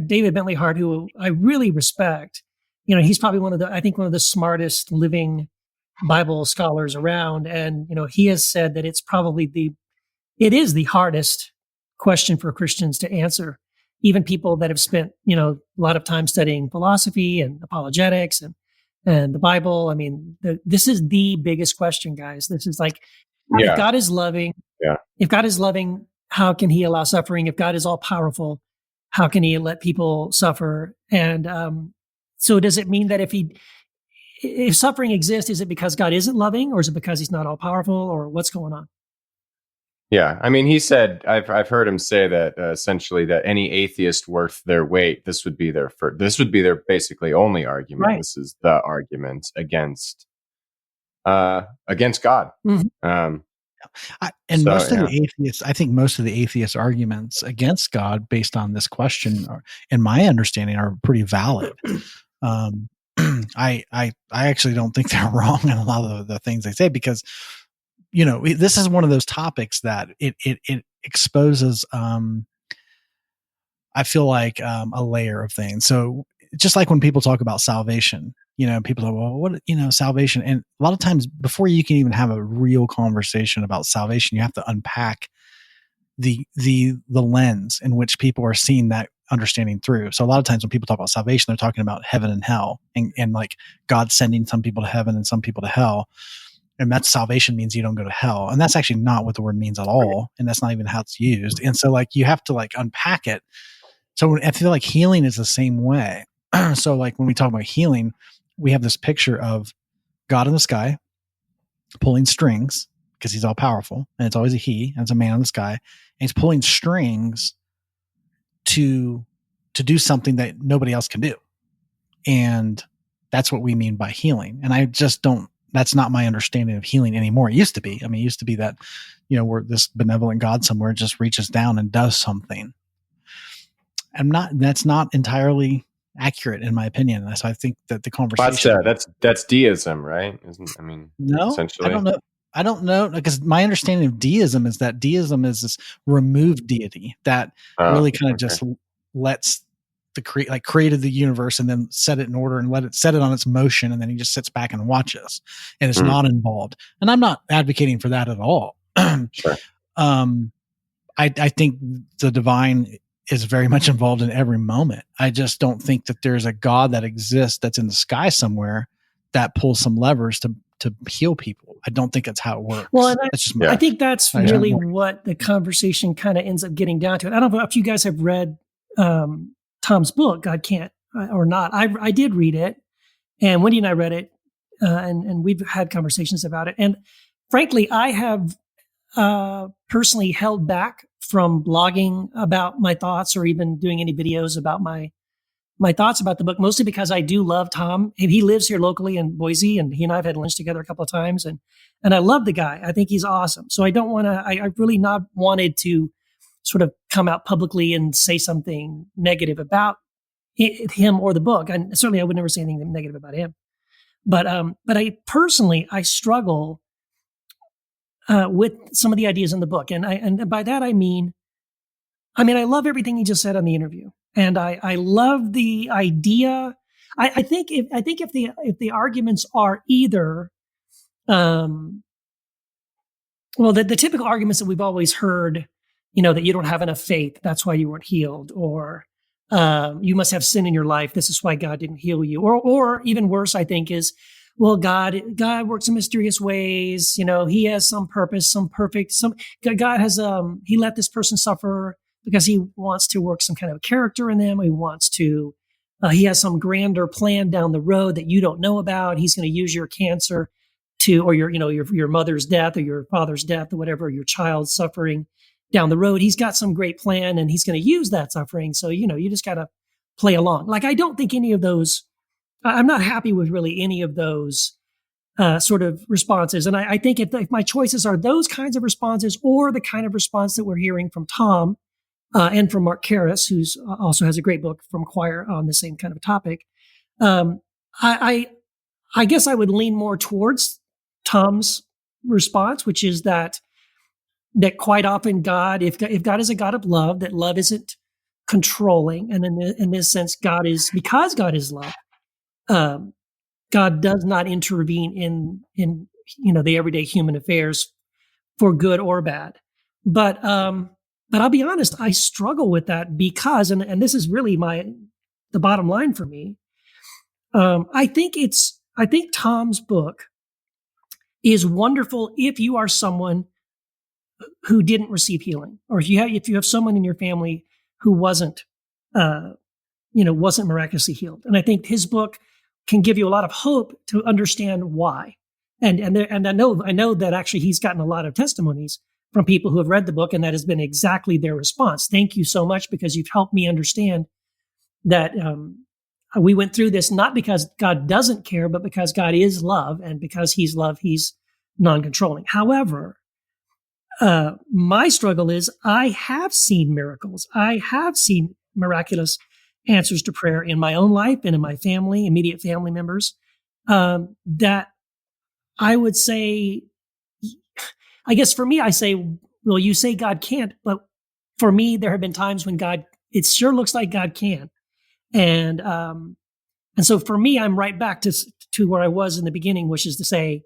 David Bentley Hart, who I really respect, he's probably one of the smartest living Bible scholars around. And, he has said that it is the hardest question for Christians to answer. Even people that have spent, a lot of time studying philosophy and apologetics and the Bible. I mean, this is the biggest question, guys. This is like, if God is loving, if God is loving, how can he allow suffering? If God is all powerful, how can he let people suffer? And so does it mean that if suffering exists, is it because God isn't loving, or is it because he's not all powerful, or what's going on? Yeah, I mean, he said, I've heard him say that essentially that any atheist worth their weight, this would be their basically only argument. Right. This is the argument against God. Mm-hmm. I think most of the atheist arguments against God, based on this question, in my understanding, are pretty valid. I actually don't think they're wrong in a lot of the things they say, because this is one of those topics that it exposes I feel like a layer of things. So just like when people talk about salvation, people are, well, what, salvation. And a lot of times before you can even have a real conversation about salvation, you have to unpack the lens in which people are seeing that understanding through. So a lot of times when people talk about salvation, they're talking about heaven and hell, and like God sending some people to heaven and some people to hell. And that's salvation means you don't go to hell. And that's actually not what the word means at all. And that's not even how it's used. And so like, you have to like unpack it. So I feel like healing is the same way. So like when we talk about healing, we have this picture of God in the sky pulling strings, because he's all powerful, and it's always a he, and it's a man in the sky, and he's pulling strings to do something that nobody else can do. And that's what we mean by healing. And I just that's not my understanding of healing anymore. It used to be. I mean, it used to be that, where this benevolent God somewhere just reaches down and does something. That's not entirely accurate in my opinion. So I think that the conversation that's deism, right? No, I don't know, because my understanding of deism is that deism is this removed deity that really kind of just lets created the universe and then set it in order and set it on its motion, and then he just sits back and watches and is not involved. And I'm not advocating for that at all. Sure. I think the divine is very much involved in every moment. I just don't think that there's a God that exists that's in the sky somewhere that pulls some levers to heal people. I don't think that's how it works. Well, I think that's really what the conversation kind of ends up getting down to. I don't know if you guys have read Tom's book, God Can't, or not. I did read it, and Wendy and I read it, and we've had conversations about it. And frankly, I have personally held back from blogging about my thoughts or even doing any videos about my thoughts about the book, mostly because I do love Tom. He lives here locally in Boise, and he and I have had lunch together a couple of times, and I love the guy. I think he's awesome. So I don't want to. I really not wanted to sort of come out publicly and say something negative about him or the book. And certainly I would never say anything negative about him. But I personally struggle with some of the ideas in the book, and by that I mean I love everything he just said on the interview, and I love the idea. I think if the arguments are either, the typical arguments that we've always heard, that you don't have enough faith, that's why you weren't healed, or you must have sin in your life, this is why God didn't heal you, or even worse, I think, is, well, God works in mysterious ways. He has some purpose, God has, he let this person suffer because he wants to work some kind of character in them. He has some grander plan down the road that you don't know about. He's going to use your cancer or your mother's death or your father's death or whatever, your child's suffering down the road. He's got some great plan, and he's going to use that suffering. So, you just got to play along. Like, I don't think any of those, I'm not happy with really any of those sort of responses. And I think if my choices are those kinds of responses, or the kind of response that we're hearing from Tom and from Mark Karras, who's also has a great book from Choir on the same kind of topic, I I guess I would lean more towards Tom's response, which is that quite often God, if God is a God of love, that love isn't controlling, and in this sense, because God is love. God does not intervene in the everyday human affairs for good or bad. But I'll be honest, I struggle with that because, and this is really the bottom line for me. I think Tom's book is wonderful if you are someone who didn't receive healing, or if you have someone in your family who wasn't miraculously healed. And I think his book can give you a lot of hope to understand why. And I know that actually he's gotten a lot of testimonies from people who have read the book, and that has been exactly their response. Thank you so much, because you've helped me understand that we went through this not because God doesn't care, but because God is love, and because he's love, he's non-controlling. However, my struggle is I have seen miracles. I have seen miraculous answers to prayer in my own life and in my family, immediate family members, that I would say, I guess for me, I say, well, you say God can't, but for me, there have been times when it sure looks like God can. And so for me, I'm right back to where I was in the beginning, which is to say,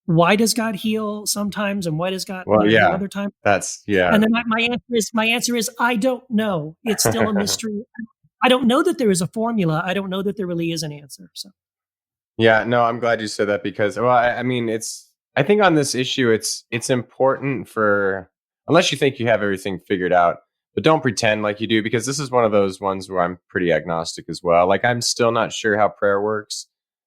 why does God heal sometimes, and why does God heal other times? And then my answer is I don't know. It's still a mystery. I don't know that there is a formula. I don't know that there really is an answer. So. Yeah, no, I'm glad you said that, because, well, I mean, I think on this issue, it's important unless you think you have everything figured out, but don't pretend like you do, because this is one of those ones where I'm pretty agnostic as well. Like, I'm still not sure how prayer works.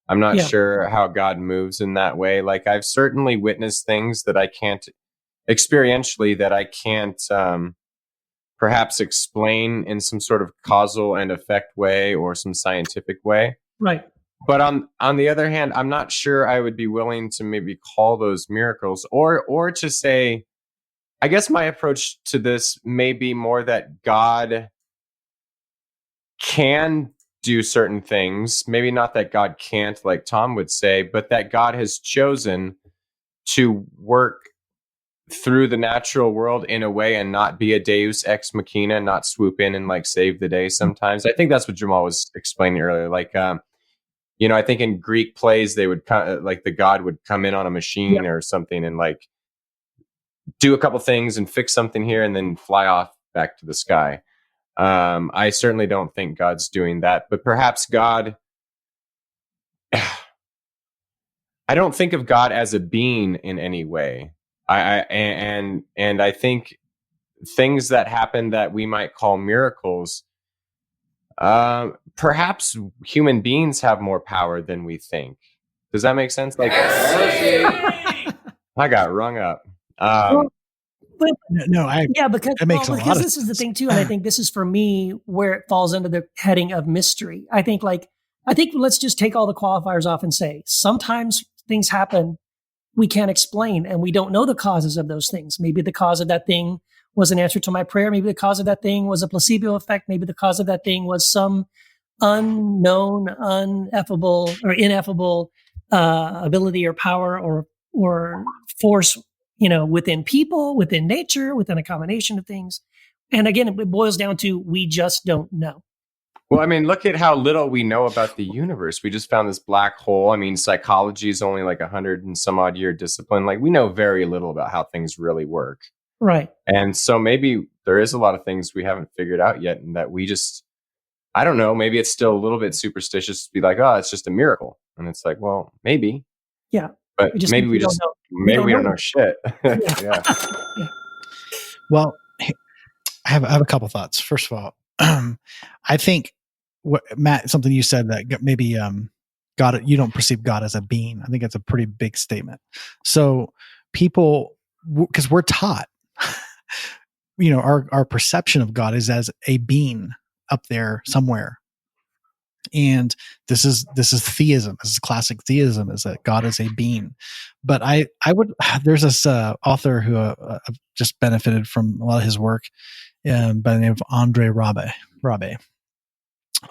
I'm not sure how God moves in that way. Like, I've certainly witnessed things that I can't experientially, that I can't perhaps explain in some sort of causal and effect way or some scientific way. Right. But on the other hand, I'm not sure I would be willing to maybe call those miracles, or to say, I guess my approach to this may be more that God can do certain things, maybe not that God can't, like Tom would say, but that God has chosen to work through the natural world in a way and not be a deus ex machina, not swoop in and like save the day sometimes. I think that's what Jamal was explaining earlier. Like, I think in Greek plays, they would like the god would come in on a machine or something and like do a couple things and fix something here and then fly off back to the sky. I certainly don't think God's doing that, but perhaps God, I don't think of God as a being in any way. And I think things that happen that we might call miracles, perhaps human beings have more power than we think. Does that make sense? Like, I got rung up. But because this is the thing too, and I think this is for me where it falls under the heading of mystery. I think let's just take all the qualifiers off and say sometimes things happen we can't explain, and we don't know the causes of those things. Maybe the cause of that thing was an answer to my prayer. Maybe the cause of that thing was a placebo effect. Maybe the cause of that thing was some unknown, ineffable ability or power or force, within people, within nature, within a combination of things. And again, it boils down to we just don't know. Well, I mean, look at how little we know about the universe. We just found this black hole. I mean, psychology is only like 100 and some odd year discipline. Like, we know very little about how things really work. Right. And so maybe there is a lot of things we haven't figured out yet, and that we just, I don't know, maybe it's still a little bit superstitious to be like, oh, it's just a miracle. And it's like, well, maybe. Yeah. But maybe we don't know shit. Yeah. Well, I have a couple thoughts. First of all, I think Matt, something you said that maybe God, you don't perceive God as a being. I think that's a pretty big statement. So people, because we're taught, our perception of God is as a being up there somewhere. And this is theism. This is classic theism, is that God is a being. But there's this author who I've just benefited from a lot of his work by the name of Andre Rabe.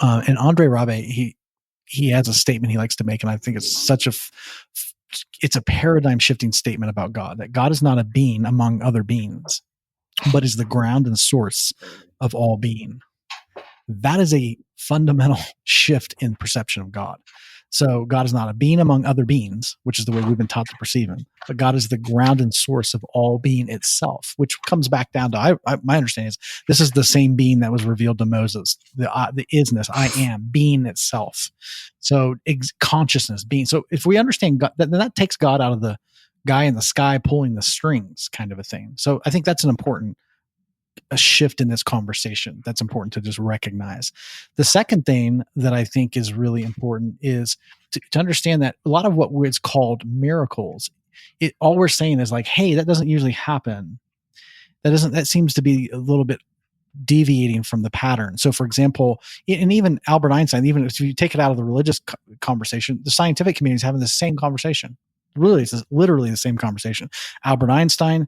And Andre Rabe, he has a statement he likes to make, and I think it's it's a paradigm shifting statement about God, that God is not a being among other beings, but is the ground and source of all being. That is a fundamental shift in perception of God. So God is not a being among other beings, which is the way we've been taught to perceive him, but God is the ground and source of all being itself, which comes back down to, my understanding is this is the same being that was revealed to Moses, the isness, I am, being itself. So consciousness, being. So if we understand God, then that takes God out of the guy in the sky pulling the strings kind of a thing. So I think that's an important a shift in this conversation that's important to just recognize. The second thing that I think is really important is to understand that a lot of what is called miracles, all we're saying is like, hey, that doesn't usually happen. That seems to be a little bit deviating from the pattern. So for example, and even Albert Einstein, even if you take it out of the religious conversation, the scientific community is having the same conversation. Really, it's literally the same conversation. Albert Einstein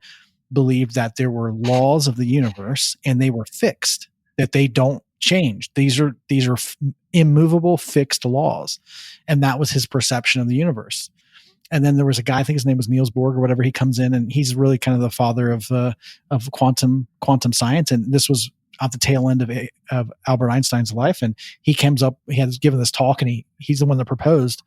believed that there were laws of the universe and they were fixed, that they don't change. These are immovable, fixed laws. And that was his perception of the universe. And then there was a guy, I think his name was Niels Bohr or whatever. He comes in and he's really kind of the father of quantum science. And this was at the tail end of Albert Einstein's life. And he had given this talk, and he's the one that proposed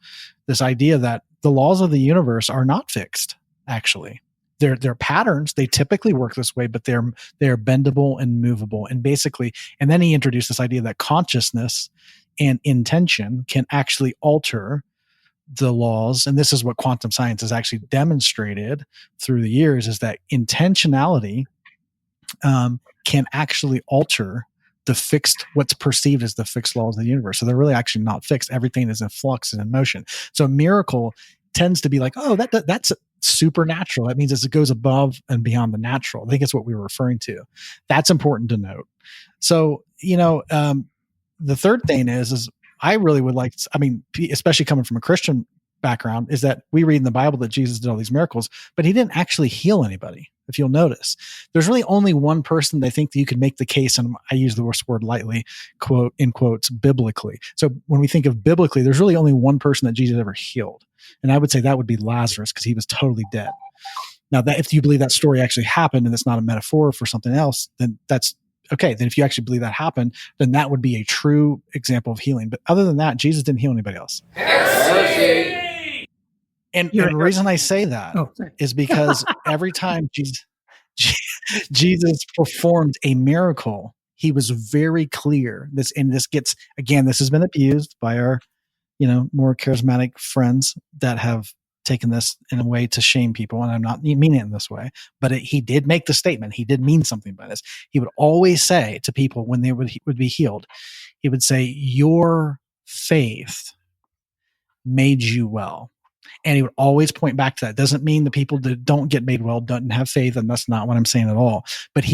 this idea that the laws of the universe are not fixed, actually. They're patterns. They typically work this way, but they're bendable and movable. And basically, and then he introduced this idea that consciousness and intention can actually alter the laws. And this is what quantum science has actually demonstrated through the years, is that intentionality can actually alter what's perceived as the fixed laws of the universe. So they're really actually not fixed. Everything is in flux and in motion. So a miracle tends to be like, oh, that's supernatural. That means it goes above and beyond the natural. I think it's what we were referring to. That's important to note. So, the third thing is I really would like, especially coming from a Christian background, is that we read in the Bible that Jesus did all these miracles, but he didn't actually heal anybody. If you'll notice, there's really only one person that I think that you could make the case, and I use the word lightly, quote in quotes, biblically. So when we think of biblically, there's really only one person that Jesus ever healed. And I would say that would be Lazarus, because he was totally dead. Now, that if you believe that story actually happened and it's not a metaphor for something else, then that's okay. Then if you actually believe that happened, then that would be a true example of healing. But other than that, Jesus didn't heal anybody else. And the reason I say that is because every time Jesus performed a miracle, he was very clear. This has been abused by our, more charismatic friends that have taken this in a way to shame people. And I'm not meaning it in this way, but he did make the statement. He did mean something by this. He would always say to people when they would be healed, he would say, "Your faith made you well." And he would always point back to that. Doesn't mean the people that don't get made well don't have faith, and that's not what I'm saying at all. But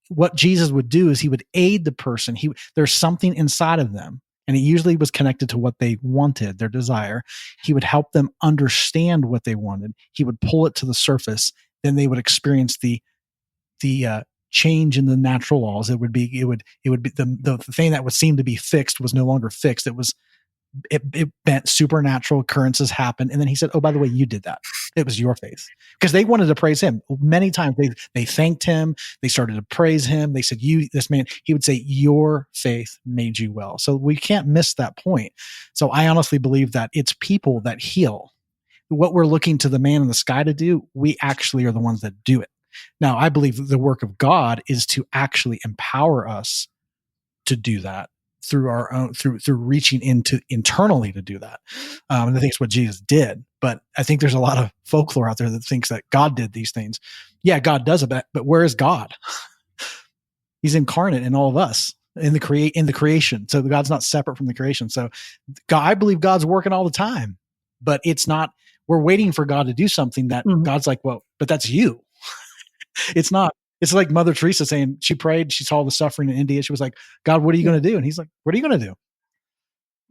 what Jesus would do is he would aid the person. There's something inside of them, and it usually was connected to what they wanted, their desire. He would help them understand what they wanted. He would pull it to the surface. Then they would experience the change in the natural laws. It would be the thing that would seem to be fixed was no longer fixed. It meant supernatural occurrences happened. And then he said, "Oh, by the way, you did that. It was your faith." Because they wanted to praise him. Many times they thanked him. They started to praise him. They said, this man, he would say, "Your faith made you well." So we can't miss that point. So I honestly believe that it's people that heal. What we're looking to the man in the sky to do, we actually are the ones that do it. Now, I believe the work of God is to actually empower us to do that through our own, through reaching into internally to do that. And I think it's what Jesus did. But I think there's a lot of folklore out there that thinks that God did these things. Yeah, God does it, but where is God? He's incarnate in all of us in the creation. So God's not separate from the creation. So I believe God's working all the time, but it's not, we're waiting for God to do something that God's like, well, but that's you. It's not. It's like Mother Teresa saying, she prayed, she saw the suffering in India. She was like, "God, what are you going to do?" And he's like, "What are you going to do?"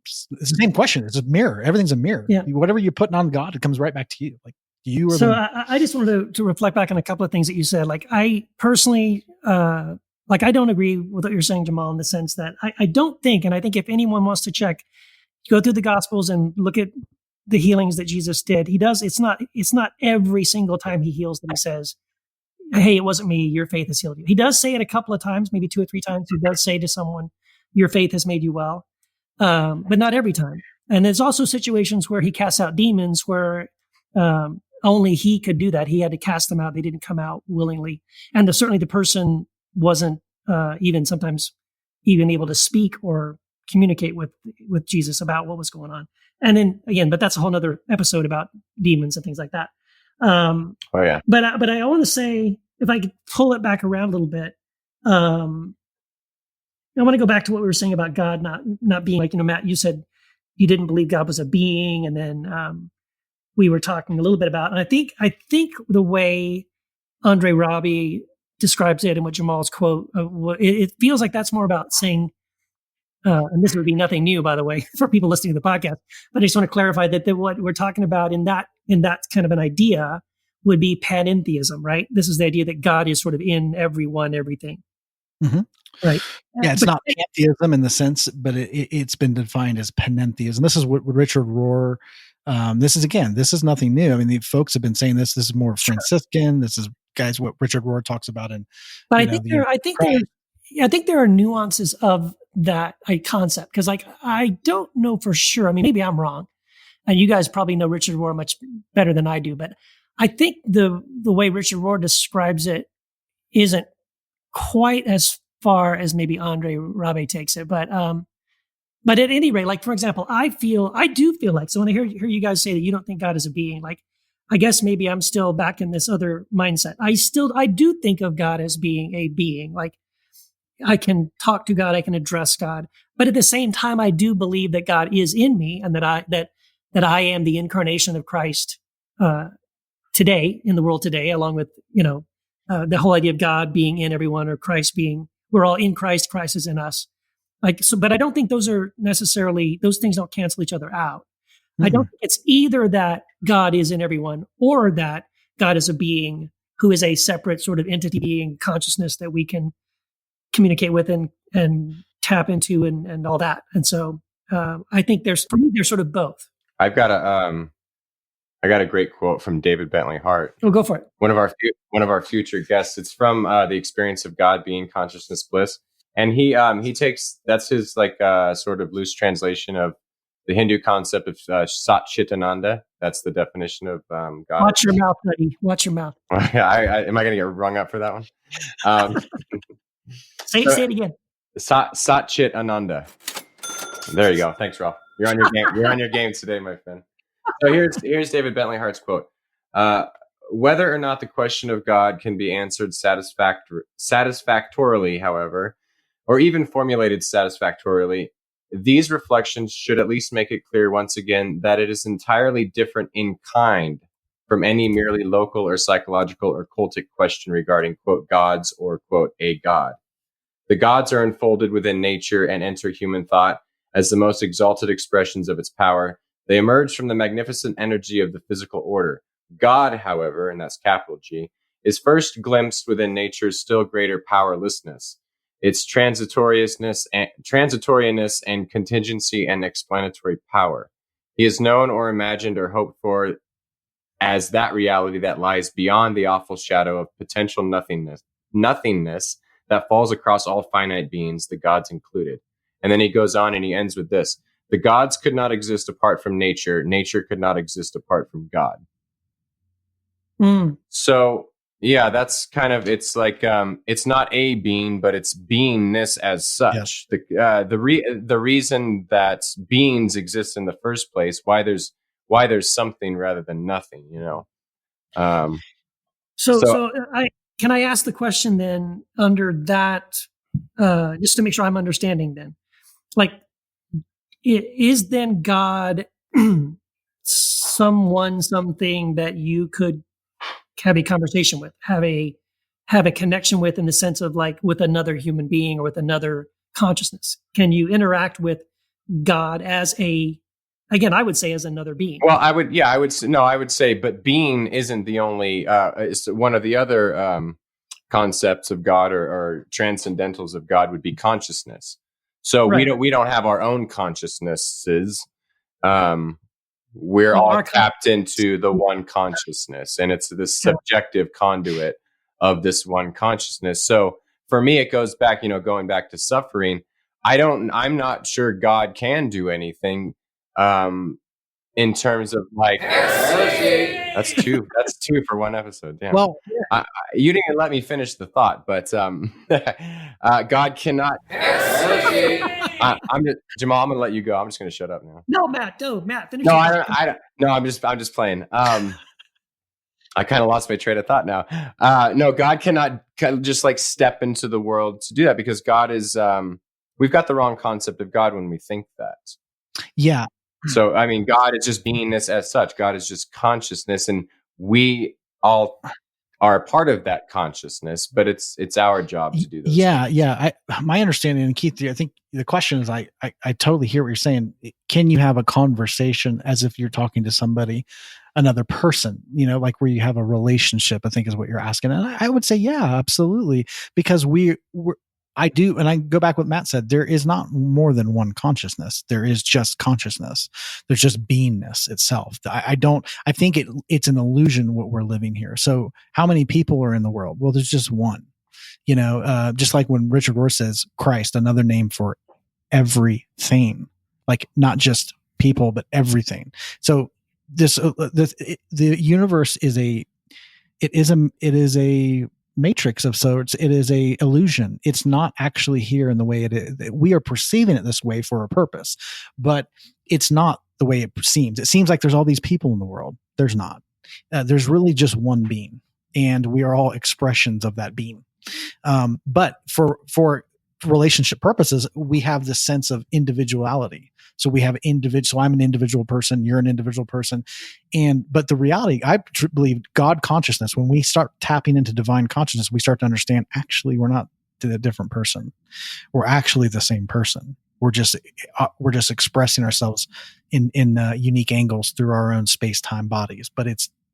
It's the same question. It's a mirror. Everything's a mirror. Yeah. Whatever you're putting on God, it comes right back to you. Like you are. So I just wanted to reflect back on a couple of things that you said. Like I personally, I don't agree with what you're saying, Jamal, in the sense that I don't think, and I think if anyone wants to check go through the Gospels and look at the healings that Jesus did, he does. It's not every single time he heals that he says, "Hey, it wasn't me. Your faith has healed you." He does say it a couple of times, maybe 2 or 3 times. He does say to someone, "Your faith has made you well," but not every time. And there's also situations where he casts out demons where only he could do that. He had to cast them out. They didn't come out willingly, and certainly the person wasn't even sometimes even able to speak or communicate with Jesus about what was going on. And then again, but that's a whole nother episode about demons and things like that. Oh yeah. But I want to say, if I could pull it back around a little bit, I want to go back to what we were saying about God not being like, Matt, you said you didn't believe God was a being, and then we were talking a little bit about, and I think the way Andre Robbie describes it and what Jamal's quote, it feels like that's more about saying, and this would be nothing new, by the way, for people listening to the podcast, but I just want to clarify that what we're talking about in that kind of an idea would be panentheism, right? This is the idea that God is sort of in everyone, everything. Mm-hmm. Right. Yeah, it's not pantheism in the sense, but it's been defined as panentheism. This is what Richard Rohr, this is nothing new. I mean, the folks have been saying this. This is more Franciscan. This is, guys, what Richard Rohr talks about in. But I think there are nuances of that concept, because I don't know for sure. I mean, maybe I'm wrong, and you guys probably know Richard Rohr much better than I do. But I think the way Richard Rohr describes it isn't quite as far as maybe Andre Rabe takes it. But at any rate, like for example, I do feel like, so when I hear you guys say that you don't think God is a being, like I guess maybe I'm still back in this other mindset. I do think of God as being a being. Like I can talk to God, I can address God, but at the same time, I do believe that God is in me, and that I am the incarnation of Christ today in the world today, along with the whole idea of God being in everyone, or Christ being, we're all in Christ, Christ is in us. Like so, but I don't think those things don't cancel each other out. Mm-hmm. I don't think it's either that God is in everyone, or that God is a being who is a separate sort of entity, being consciousness that we can communicate with and tap into and all that. And so I think for me, there's sort of both. I got a great quote from David Bentley Hart. Oh, go for it. One of our future guests. It's from The Experience of God Being Consciousness Bliss, and he takes, that's his sort of loose translation of the Hindu concept of Sat Chit Ananda. That's the definition of God. Watch your mouth, buddy. Watch your mouth. Am I going to get rung up for that one? Say it again. Sat Chit Ananda. There you go. Thanks, Ralph. You're on your game. You're on your game today, my friend. So here's David Bentley Hart's quote. Whether or not the question of God can be answered satisfactorily, however, or even formulated satisfactorily, these reflections should at least make it clear once again that it is entirely different in kind from any merely local or psychological or cultic question regarding, quote, gods or, quote, a god. The gods are unfolded within nature and enter human thought as the most exalted expressions of its power. They emerge from the magnificent energy of the physical order. God, however, and that's capital G, is first glimpsed within nature's still greater powerlessness, its transitoriness and contingency and explanatory power. He is known or imagined or hoped for as that reality that lies beyond the awful shadow of potential nothingness that falls across all finite beings, the gods included. And then he goes on and he ends with this. The gods could not exist apart from nature. Nature could not exist apart from God. Mm. So, yeah, that's kind of, it's like, it's not a being, but it's beingness as such. Yes. The reason that beings exist in the first place, why there's something rather than nothing, So can I ask the question then under that, just to make sure I'm understanding then, like, is then God something that you could have a conversation with, have a connection with, in the sense of like with another human being or with another consciousness? Can you interact with God as I would say as another being? Well, I would say, but being isn't the only, it's one of the other concepts of God or transcendentals of God would be consciousness. So right. we don't have our own consciousnesses. we're Oh, all our tapped into the one consciousness, and it's this subjective conduit of this one consciousness. So for me, it goes back, going back to suffering. I'm not sure God can do anything in terms of like, that's two for one episode. Damn. Well, You didn't let me finish the thought, but God cannot. Jamal, I'm gonna let you go. I'm just gonna shut up now. No, Matt, finish. No, I don't. No, I'm just playing. I kind of lost my train of thought now. No, God cannot just like step into the world to do that, because God is. We've got the wrong concept of God when we think that. yeah. So, I mean, God is just beingness as such. God is just consciousness, and we all are a part of that consciousness. But it's our job to do those. Yeah. My understanding, and Keith, I think the question is, I totally hear what you're saying. Can you have a conversation as if you're talking to somebody, another person? Like where you have a relationship, I think is what you're asking. And I would say, yeah, absolutely, because I do, and I go back what Matt said. There is not more than one consciousness. There is just consciousness. There's just beingness itself. I think it's an illusion what we're living here. So how many people are in the world? Well, there's just one. Just like when Richard Rohr says Christ, another name for everything, like not just people, but everything. So the universe is a matrix of sorts. It is a illusion. It's not actually here in the way it is. We are perceiving it this way for a purpose, but it's not the way it seems. It seems like there's all these people in the world. There's not. There's really just one being, and we are all expressions of that being. But for relationship purposes, we have this sense of individuality. So we have so I'm an individual person, you're an individual person. But the reality, I believe God consciousness, when we start tapping into divine consciousness, we start to understand, actually, we're not a different person. We're actually the same person. We're just expressing ourselves in unique angles through our own space-time bodies, but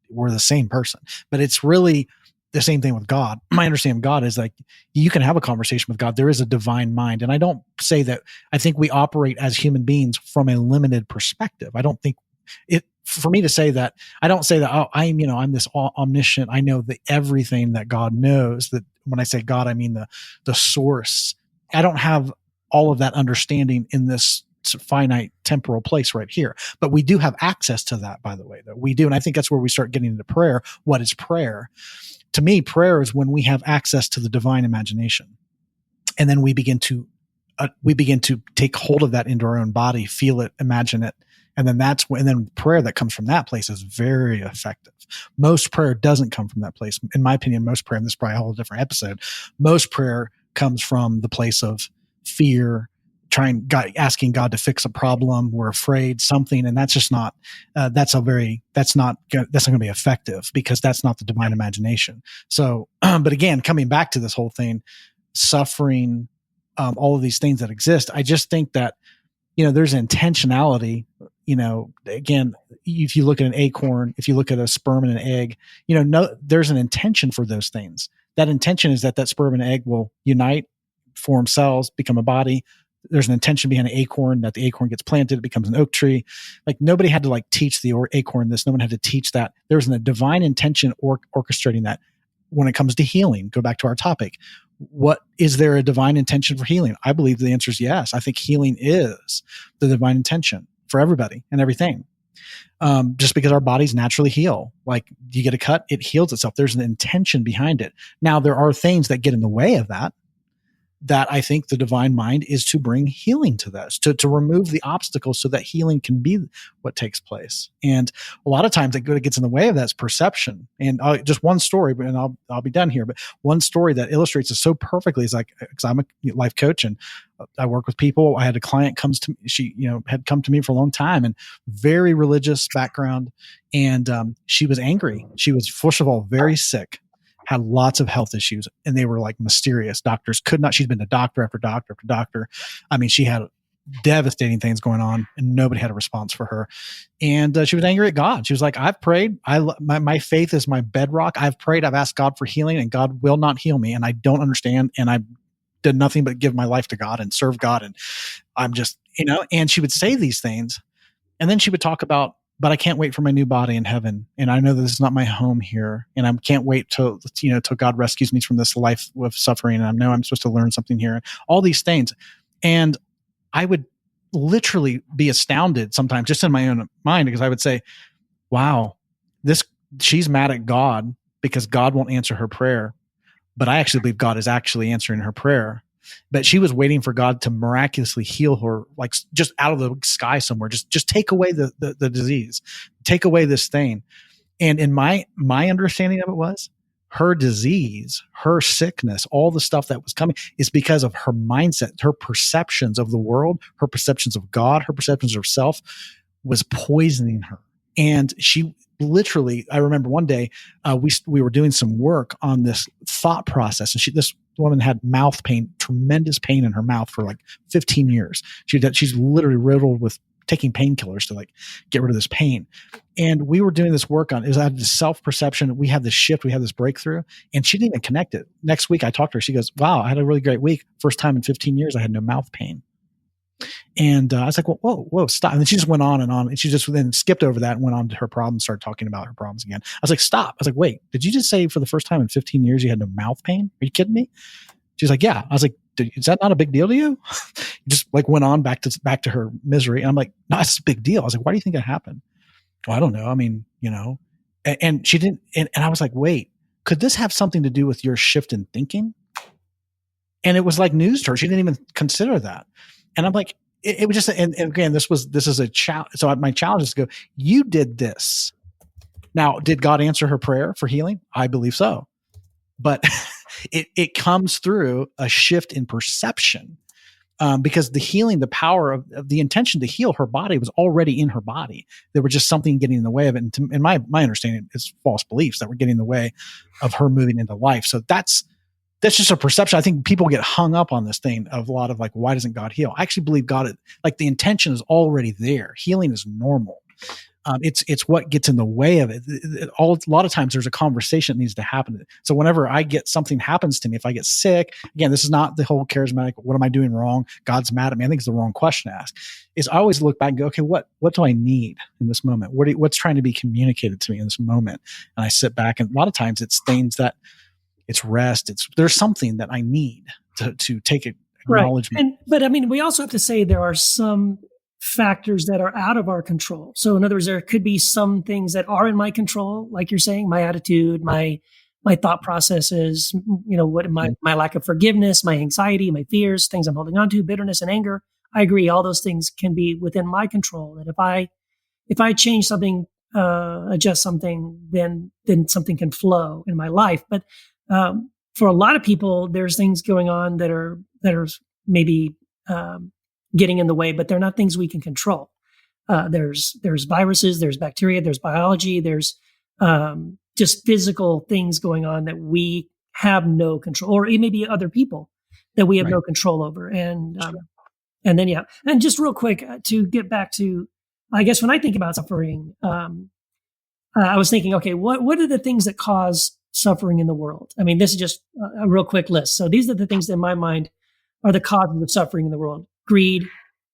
we're the same person. But it's really the same thing with God. My understanding of God is like, you can have a conversation with God. There is a divine mind. And I don't say that. I think we operate as human beings from a limited perspective. I don't think for me to say that, I don't say that, oh, I'm this omniscient. I know everything that God knows. That when I say God, I mean the source. I don't have all of that understanding in this finite temporal place right here, but we do have access to that, by the way, that we do. And I think that's where we start getting into prayer. What is prayer? To me, prayer is when we have access to the divine imagination, and then we begin to take hold of that into our own body, feel it, imagine it, and then prayer that comes from that place is very effective. Most prayer doesn't come from that place, in my opinion. Most prayer, and this is probably a whole different episode. Most prayer comes from the place of fear, asking God to fix a problem. We're afraid something, and that's just not. That's not going to be effective, because that's not the divine imagination. So, but again, coming back to this whole thing, suffering, all of these things that exist, I just think that there's intentionality. Again, if you look at an acorn, if you look at a sperm and an egg, there's an intention for those things. That intention is that sperm and egg will unite, form cells, become a body. There's an intention behind an acorn, that the acorn gets planted, it becomes an oak tree. Like, nobody had to teach the acorn this. No one had to teach that. There was a divine intention orchestrating that. When it comes to healing, go back to our topic. Is there a divine intention for healing? I believe the answer is yes. I think healing is the divine intention for everybody and everything. Just because our bodies naturally heal. Like, you get a cut, it heals itself. There's an intention behind it. Now, there are things that get in the way of that I think the divine mind is to bring healing to this, to remove the obstacles so that healing can be what takes place. And a lot of times what gets in the way of that is perception. And just one story, and I'll be done here, but one story that illustrates this so perfectly is because I'm a life coach and I work with people. I had a client she had come to me for a long time, and very religious background. And she was angry. She was, first of all, very sick, had lots of health issues, and they were mysterious. Doctors could not. She's been to doctor after doctor after doctor. I mean, she had devastating things going on, and nobody had a response for her. And she was angry at God. She was like, I've prayed. My faith is my bedrock. I've prayed. I've asked God for healing, and God will not heal me. And I don't understand. And I did nothing but give my life to God and serve God. And I'm just, and she would say these things. And then she would talk about, but I can't wait for my new body in heaven. And I know that this is not my home here. And I can't wait till God rescues me from this life of suffering. And I know I'm supposed to learn something here. All these things. And I would literally be astounded sometimes just in my own mind, because I would say, wow, she's mad at God because God won't answer her prayer. But I actually believe God is actually answering her prayer. But she was waiting for God to miraculously heal her, like just out of the sky somewhere. Just take away the disease, take away this thing. And in my understanding of it was, her disease, her sickness, all the stuff that was coming is because of her mindset, her perceptions of the world, her perceptions of God, her perceptions of herself was poisoning her. And she literally, I remember one day we were doing some work on this thought process, and this woman had mouth pain, tremendous pain in her mouth for like 15 years. She's literally riddled with taking painkillers to like get rid of this pain. And we were doing this work on, I had this self-perception. We had this shift, we had this breakthrough, and she didn't even connect it. Next week I talked to her. She goes, wow, I had a really great week. First time in 15 years I had no mouth pain. And I was like, well, whoa, stop. And then she just went on. And she just then skipped over that and went on to her problems, started talking about her problems again. I was like, stop. I was like, wait, did you just say for the first time in 15 years you had no mouth pain? Are you kidding me? She's like, yeah. I was like, is that not a big deal to you? Just like went on back to her misery. And I'm like, no, it's a big deal. I was like, why do you think that happened? Well, I don't know. I mean, and she didn't. And I was like, wait, could this have something to do with your shift in thinking? And it was like news to her. She didn't even consider that. And I'm like, it was just, and again, this is a challenge. So my challenge is to go, you did this. Now, did God answer her prayer for healing? I believe so. But it comes through a shift in perception, because the healing, the power of the intention to heal her body was already in her body. There was just something getting in the way of it. And in my understanding, it's false beliefs that were getting in the way of her moving into life. So that's just a perception. I think people get hung up on this thing of a lot of like, why doesn't God heal? I actually believe God, like the intention is already there. Healing is normal. It's what gets in the way of it. A lot of times there's a conversation that needs to happen. So whenever something happens to me, if I get sick, again, this is not the whole charismatic, what am I doing wrong? God's mad at me. I think it's the wrong question to ask. Is I always look back and go, okay, what do I need in this moment? What's trying to be communicated to me in this moment? And I sit back, and a lot of times it's things that, it's rest. There's something that I need to take acknowledgement. Right. But I mean, we also have to say there are some factors that are out of our control. So in other words, there could be some things that are in my control, like you're saying, my attitude, my thought processes, what my lack of forgiveness, my anxiety, my fears, things I'm holding on to, bitterness and anger. I agree. All those things can be within my control. And if I change something, adjust something, then something can flow in my life. But for a lot of people, there's things going on that are maybe getting in the way, but they're not things we can control. There's viruses, there's bacteria, there's biology, there's just physical things going on that we have no control, or it may be other people that we have no control over. And and then and just real quick to get back to, I guess when I think about suffering, I was thinking, okay, what are the things that cause suffering in the world? I mean, this is just a real quick list. So these are the things that in my mind are the causes of suffering in the world: greed,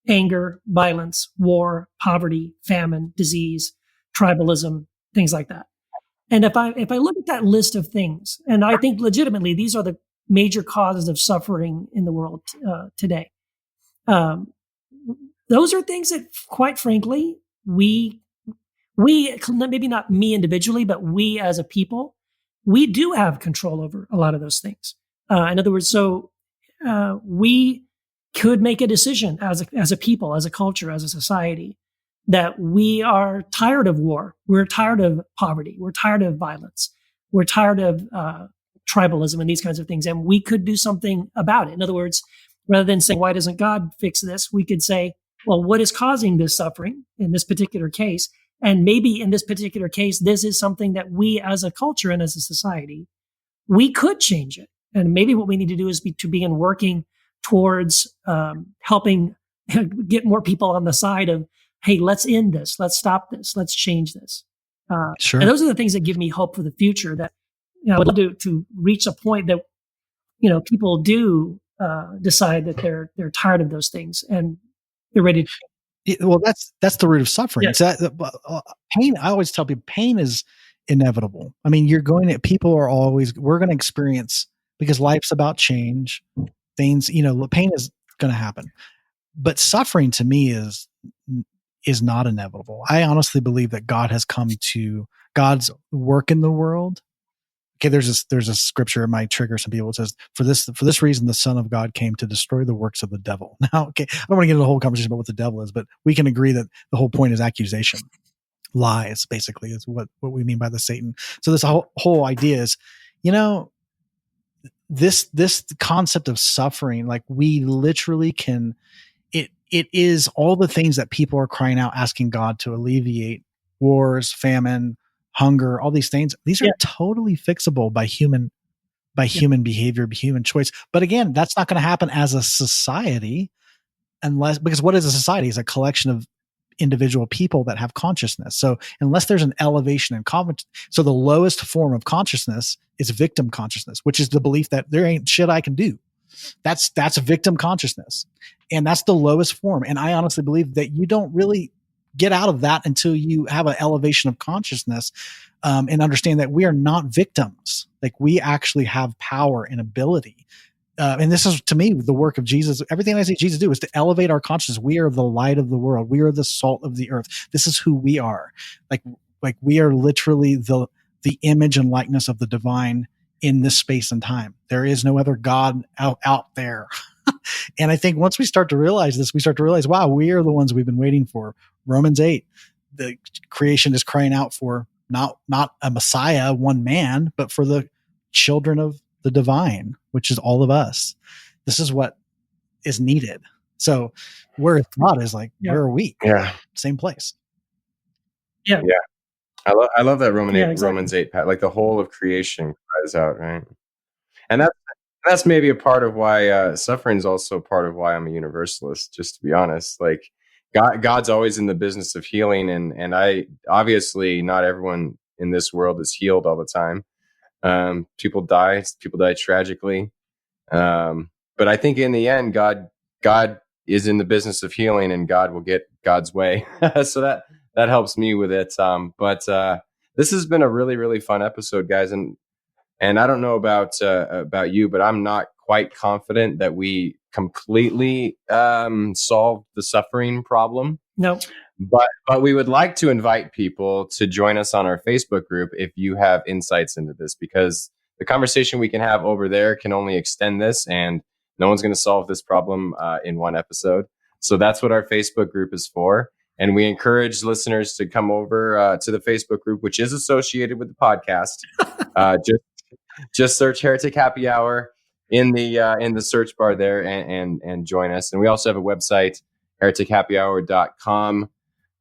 anger, violence, war, poverty, famine, disease, tribalism, things like that. And if I look at that list of things, and I think legitimately these are the major causes of suffering in the world today, those are things that, quite frankly, we maybe not me individually, but we as a people, we do have control over a lot of those things. In other words, so we could make a decision as a people, as a culture, as a society, that we are tired of war. We're tired of poverty. We're tired of violence. We're tired of tribalism and these kinds of things. And we could do something about it. In other words, rather than saying, why doesn't God fix this? We could say, well, what is causing this suffering in this particular case? And maybe in this particular case, this is something that we as a culture and as a society, we could change it. And maybe what we need to do is to begin working towards helping get more people on the side of, hey, let's end this. Let's stop this. Let's change this. Sure. And those are the things that give me hope for the future, that I would love to reach a point that, people do decide that they're tired of those things and they're ready to. Well, that's the root of suffering. Yes. So pain. I always tell people pain is inevitable. I mean, we're going to experience, because life's about change. Things, pain is going to happen, but suffering to me is not inevitable. I honestly believe that God's work in the world. Okay, there's a scripture in my trigger. Some people, it says, for this reason, the Son of God came to destroy the works of the devil. Now, okay, I don't want to get into the whole conversation about what the devil is, but we can agree that the whole point is accusation. Lies, basically, is what we mean by the Satan. So this whole idea is, this concept of suffering, like we literally can, it is all the things that people are crying out, asking God to alleviate: wars, famine, hunger, all these things. These are totally fixable by human behavior, by human choice. But again, that's not going to happen as a society because what is a society? It's a collection of individual people that have consciousness. So unless there's an elevation in so the lowest form of consciousness is victim consciousness, which is the belief that there ain't shit I can do. That's a victim consciousness. And that's the lowest form. And I honestly believe that you don't really get out of that until you have an elevation of consciousness, and understand that we are not victims. Like, we actually have power and ability. And this is, to me, the work of Jesus. Everything I see Jesus do is to elevate our consciousness. We are the light of the world. We are the salt of the earth. This is who we are. Like we are literally the image and likeness of the divine in this space and time. There is no other God out there. And I think once we start to realize this, we start to realize, wow, we are the ones we've been waiting for. Romans 8, the creation is crying out for not a Messiah, one man, but for the children of the divine, which is all of us. This is what is needed. So where God is, like, where are we? Yeah. Same place. Yeah. Yeah. I love that Romans 8, Pat. Like, the whole of creation cries out, right? And that's maybe a part of why suffering is also part of why I'm a universalist, just to be honest. Like, God's always in the business of healing, and I obviously not everyone in this world is healed all the time. People die tragically. But I think in the end, God is in the business of healing, and God will get God's way. So that helps me with it. But this has been a really, really fun episode, guys. And I don't know about you, but I'm not quite confident that we completely solved the suffering problem. No. But we would like to invite people to join us on our Facebook group if you have insights into this, because the conversation we can have over there can only extend this, and no one's going to solve this problem in one episode. So that's what our Facebook group is for. And we encourage listeners to come over to the Facebook group, which is associated with the podcast. Just search Heretic Happy Hour in the search bar there and join us. And we also have a website, heretichappyhour.com.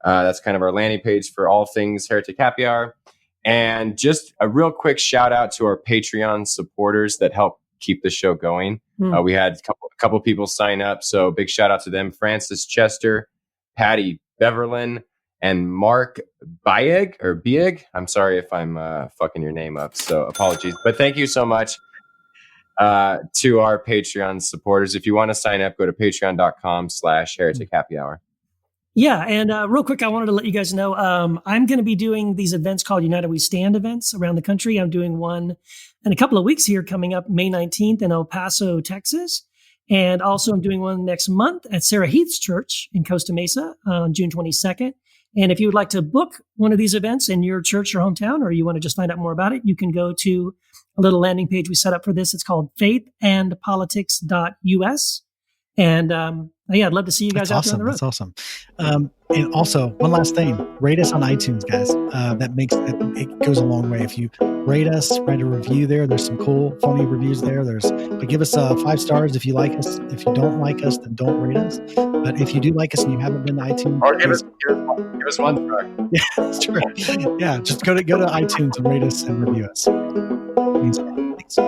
That's kind of our landing page for all things Heretic Happy Hour. And just a real quick shout out to our Patreon supporters that help keep the show going. We had a couple people sign up, so big shout out to them: Francis Chester, Patty Beverlin, and Mark Bieg. I'm sorry if I'm fucking your name up, so apologies. But thank you so much to our Patreon supporters. If you want to sign up, go to patreon.com/Heretic Happy Hour. Yeah, and real quick, I wanted to let you guys know I'm going to be doing these events called United We Stand events around the country. I'm doing one in a couple of weeks here coming up May 19th in El Paso, Texas. And also I'm doing one next month at Sarah Heath's church in Costa Mesa on June 22nd. And if you would like to book one of these events in your church or hometown, or you want to just find out more about it, you can go to a little landing page we set up for this. It's called faithandpolitics.us. And I'd love to see you guys out there on the road. That's awesome. And also, one last thing: rate us on iTunes, guys. It goes a long way. If you rate us, write a review there. There's some cool, funny reviews there. But give us 5 stars if you like us. If you don't like us, then don't rate us. But if you do like us and you haven't been to iTunes, or give us 1 star. Yeah, that's true. Yeah, just go to iTunes and rate us and review us. It means a lot. Thanks.